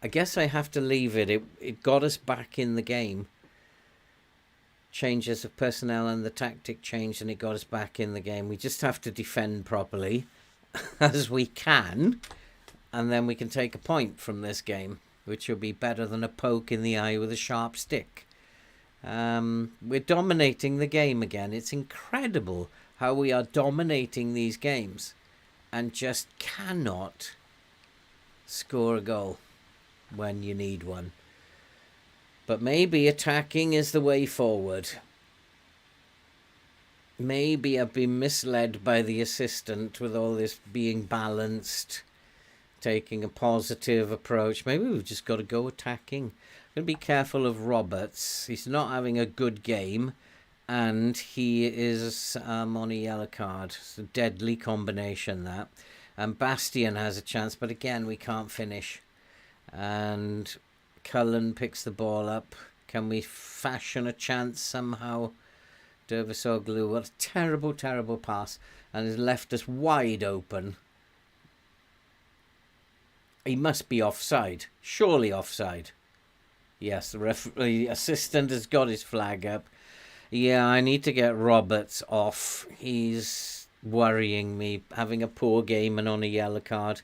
I guess I have to leave it. It got us back in the game. Changes of personnel and the tactic changed, and it got us back in the game. We just have to defend properly as we can, and then we can take a point from this game, which will be better than a poke in the eye with a sharp stick. We're dominating the game again. It's incredible how we are dominating these games and just cannot score a goal when you need one. But maybe attacking is the way forward. Maybe I've been misled by the assistant with all this being balanced. taking a positive approach. Maybe we've just got to go attacking. I'm going to be careful of Roberts. He's not having a good game, and he is on a yellow card. It's a deadly combination, that. And Bastian has a chance, but again, we can't finish. And Cullen picks the ball up. Can we fashion a chance somehow? Dervisoglu, what a terrible, terrible pass. And has left us wide open. He must be offside. Surely offside. Yes, the assistant has got his flag up. Yeah, I need to get Roberts off. He's worrying me, having a poor game and on a yellow card.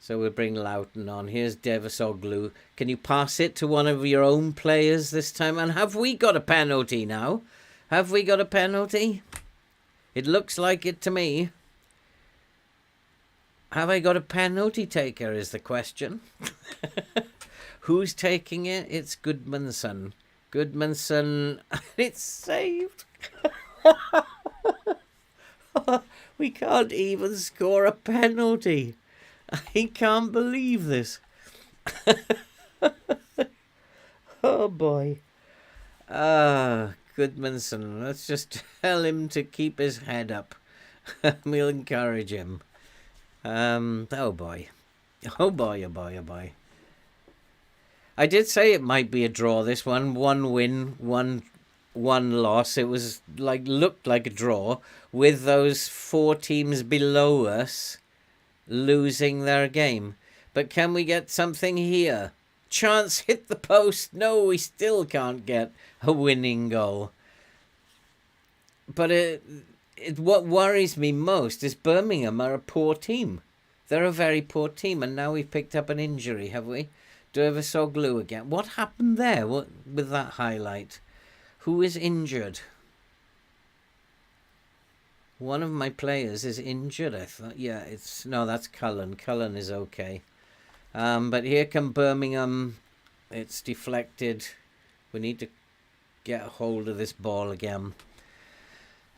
So we'll bring Loughton on. Here's Dervisoglu. Can you pass it to one of your own players this time? And have we got a penalty now? Have we got a penalty? It looks like it to me. Have I got a penalty taker is the question. Who's taking it? It's Goodmanson. Goodmanson. It's saved. We can't even score a penalty. I can't believe this. Oh boy. Goodmanson. Let's just tell him to keep his head up. We'll encourage him. Oh boy. Oh boy, oh boy, oh boy. I did say it might be a draw, this one. One win, one loss. It was looked like a draw with those 4 teams below us losing their game. But can we get something here? Chance, hit the post. No, we still can't get a winning goal. But what worries me most is Birmingham are a poor team. They're a very poor team, and now we've picked up an injury, have we? Dervisoglu again. What happened there with that highlight? Who is injured? One of my players is injured, I thought. Yeah, no, that's Cullen. Cullen is okay. But here come Birmingham. It's deflected. We need to get a hold of this ball again.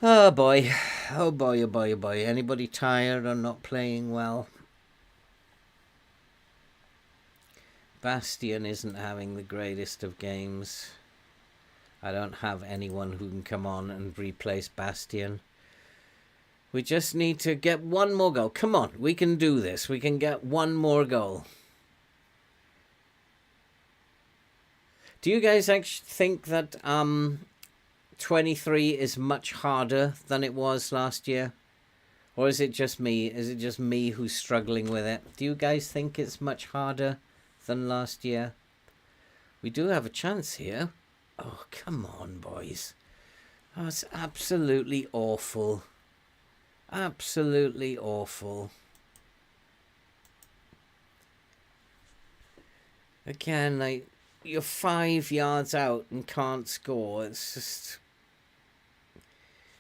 Oh boy. Oh boy, oh boy, oh boy. Anybody tired or not playing well? Bastian isn't having the greatest of games. I don't have anyone who can come on and replace Bastian. We just need to get one more goal. Come on, we can do this. We can get one more goal. Do you guys actually think that 23 is much harder than it was last year? Or is it just me? Is it just me who's struggling with it? Do you guys think it's much harder than last year? We do have a chance here. Oh, come on, boys. Oh, it's absolutely awful. Absolutely awful. Again, you're 5 yards out and can't score. It's just...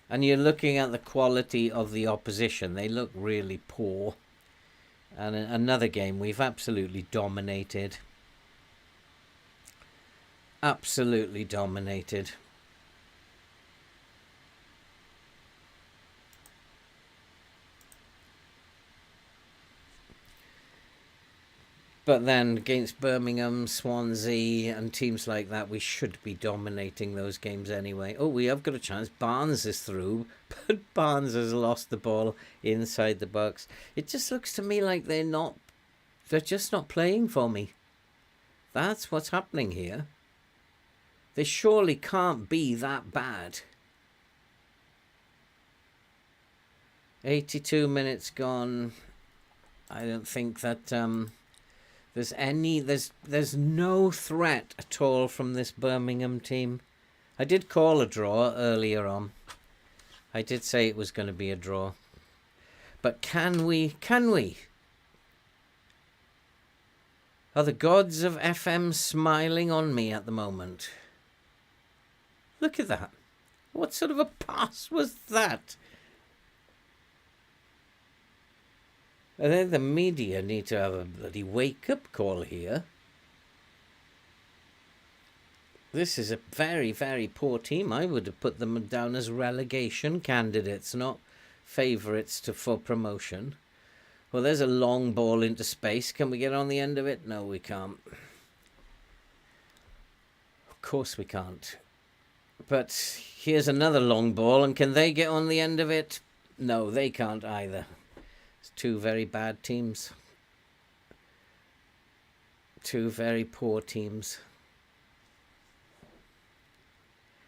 And you're looking at the quality of the opposition. They look really poor. And another game we've absolutely dominated. Absolutely dominated. But then against Birmingham, Swansea and teams like that, we should be dominating those games anyway. Oh, we have got a chance. Barnes is through, but Barnes has lost the ball inside the box. It just looks to me like they're just not playing for me. That's what's happening here. They surely can't be that bad. 82 minutes gone. I don't think that there's no threat at all from this Birmingham team. I did call a draw earlier on. I did say it was going to be a draw. But can we? Are the gods of FM smiling on me at the moment? Look at that. What sort of a pass was that? I think the media need to have a bloody wake-up call here. This is a very, very poor team. I would have put them down as relegation candidates, not favourites for promotion. Well, there's a long ball into space. Can we get on the end of it? No, we can't. Of course we can't. But here's another long ball, and can they get on the end of it? No, they can't either. It's two very bad teams. Two very poor teams.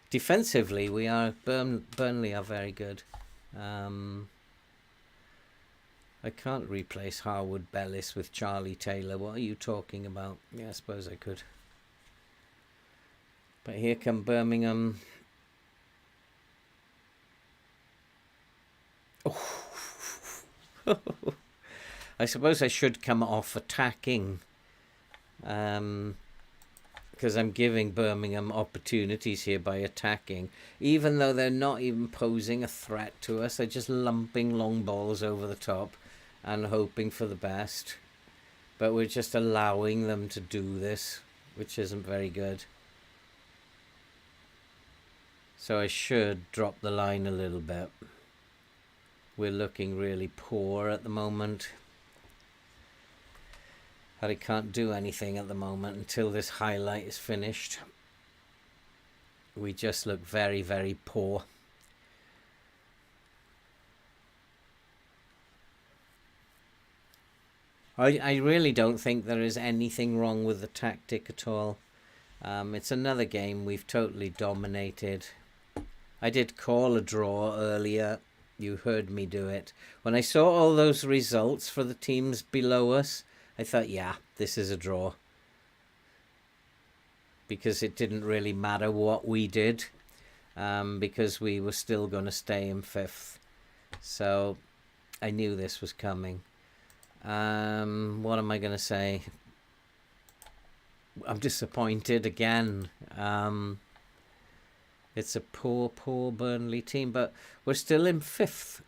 Defensively, we are Burnley are very good. I can't replace Harwood Bellis with Charlie Taylor. What are you talking about? Yeah, I suppose I could. But here come Birmingham. Oh. I suppose I should come off attacking. Because I'm giving Birmingham opportunities here by attacking. Even though they're not even posing a threat to us. They're just lumping long balls over the top and hoping for the best. But we're just allowing them to do this, which isn't very good. So I should drop the line a little bit. We're looking really poor at the moment. But I can't do anything at the moment until this highlight is finished. We just look very, very poor. I really don't think there is anything wrong with the tactic at all. It's another game we've totally dominated. I did call a draw earlier. You heard me do it. When I saw all those results for the teams below us, I thought, yeah, this is a draw. Because it didn't really matter what we did. Because we were still going to stay in 5th. So I knew this was coming. What am I going to say? I'm disappointed again. It's a poor, poor Burnley team, but we're still in 5th.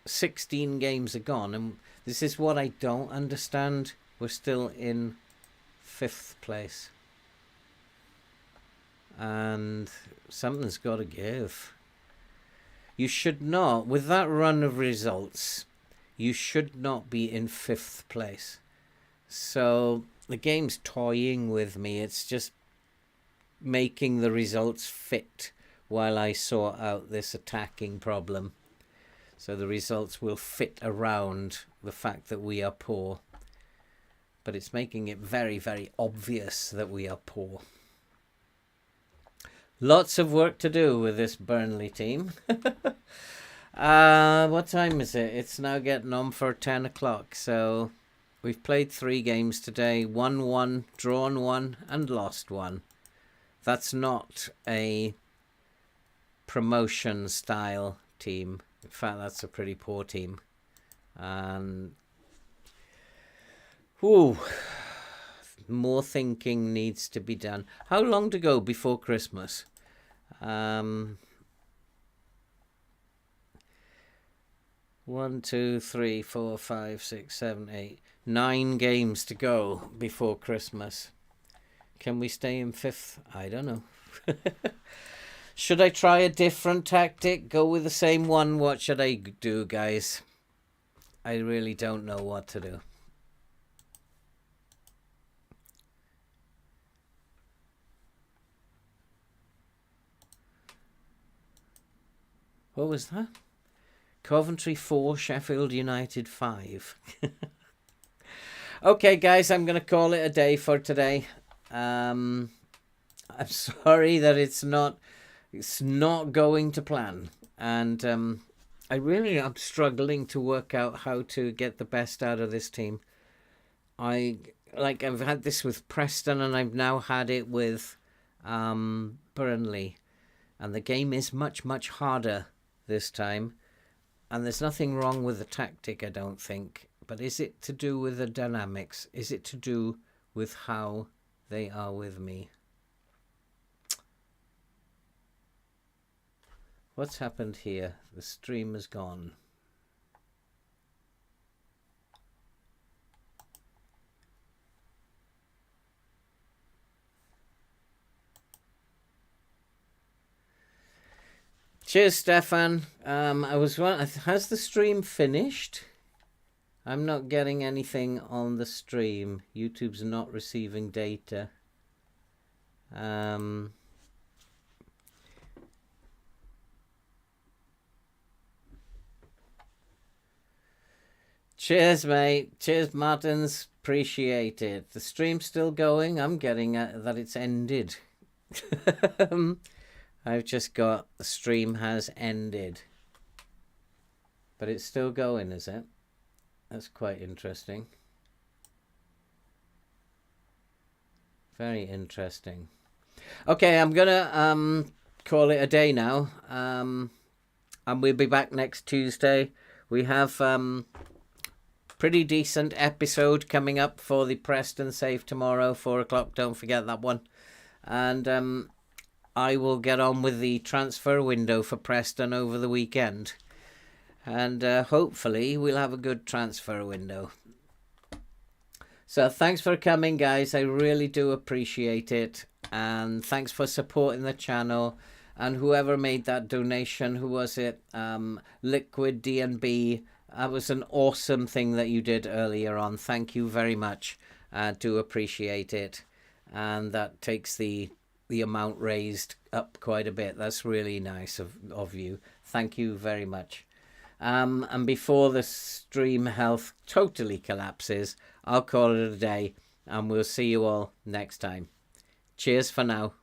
16 games are gone, and this is what I don't understand. We're still in 5th place. And something's got to give. You should not, with that run of results, you should not be in 5th place. So the game's toying with me. It's just making the results fit while I sort out this attacking problem. So the results will fit around the fact that we are poor. But it's making it very, very obvious that we are poor. Lots of work to do with this Burnley team. What time is it? It's now getting on for 10 o'clock. So we've played 3 games today. Won 1, drawn 1 and lost 1. That's not a promotion style team. In fact, that's a pretty poor team. And more thinking needs to be done. How long to go before Christmas? 1, 2, 3, 4, 5, 6, 7, 8, 9 games to go before Christmas. Can we stay in 5th? I don't know. Should I try a different tactic? Go with the same one? What should I do, guys? I really don't know what to do. What was that? Coventry 4, Sheffield United 5. Okay, guys, I'm going to call it a day for today. I'm sorry that it's not going to plan. And I really am struggling to work out how to get the best out of this team. I've had this with Preston, and I've now had it with Burnley. And the game is much, much harder this time. And there's nothing wrong with the tactic, I don't think. But is it to do with the dynamics? Is it to do with how they are with me? What's happened here? The stream has gone. Cheers, Stefan. I was wondering, has the stream finished? I'm not getting anything on the stream. YouTube's not receiving data. Cheers, mate. Cheers, Martins. Appreciate it. The stream's still going. I'm getting that it's ended. I've just got the stream has ended. But it's still going, is it? That's quite interesting. Very interesting. Okay, I'm gonna call it a day now. And we'll be back next Tuesday. We have pretty decent episode coming up for the Preston save tomorrow, 4 o'clock. Don't forget that one. And I will get on with the transfer window for Preston over the weekend. And hopefully we'll have a good transfer window. So thanks for coming, guys. I really do appreciate it. And thanks for supporting the channel. And whoever made that donation, who was it? Liquid DNB. That was an awesome thing that you did earlier on. Thank you very much. I do appreciate it. And that takes the amount raised up quite a bit. That's really nice of you. Thank you very much. And before the stream health totally collapses, I'll call it a day, and we'll see you all next time. Cheers for now.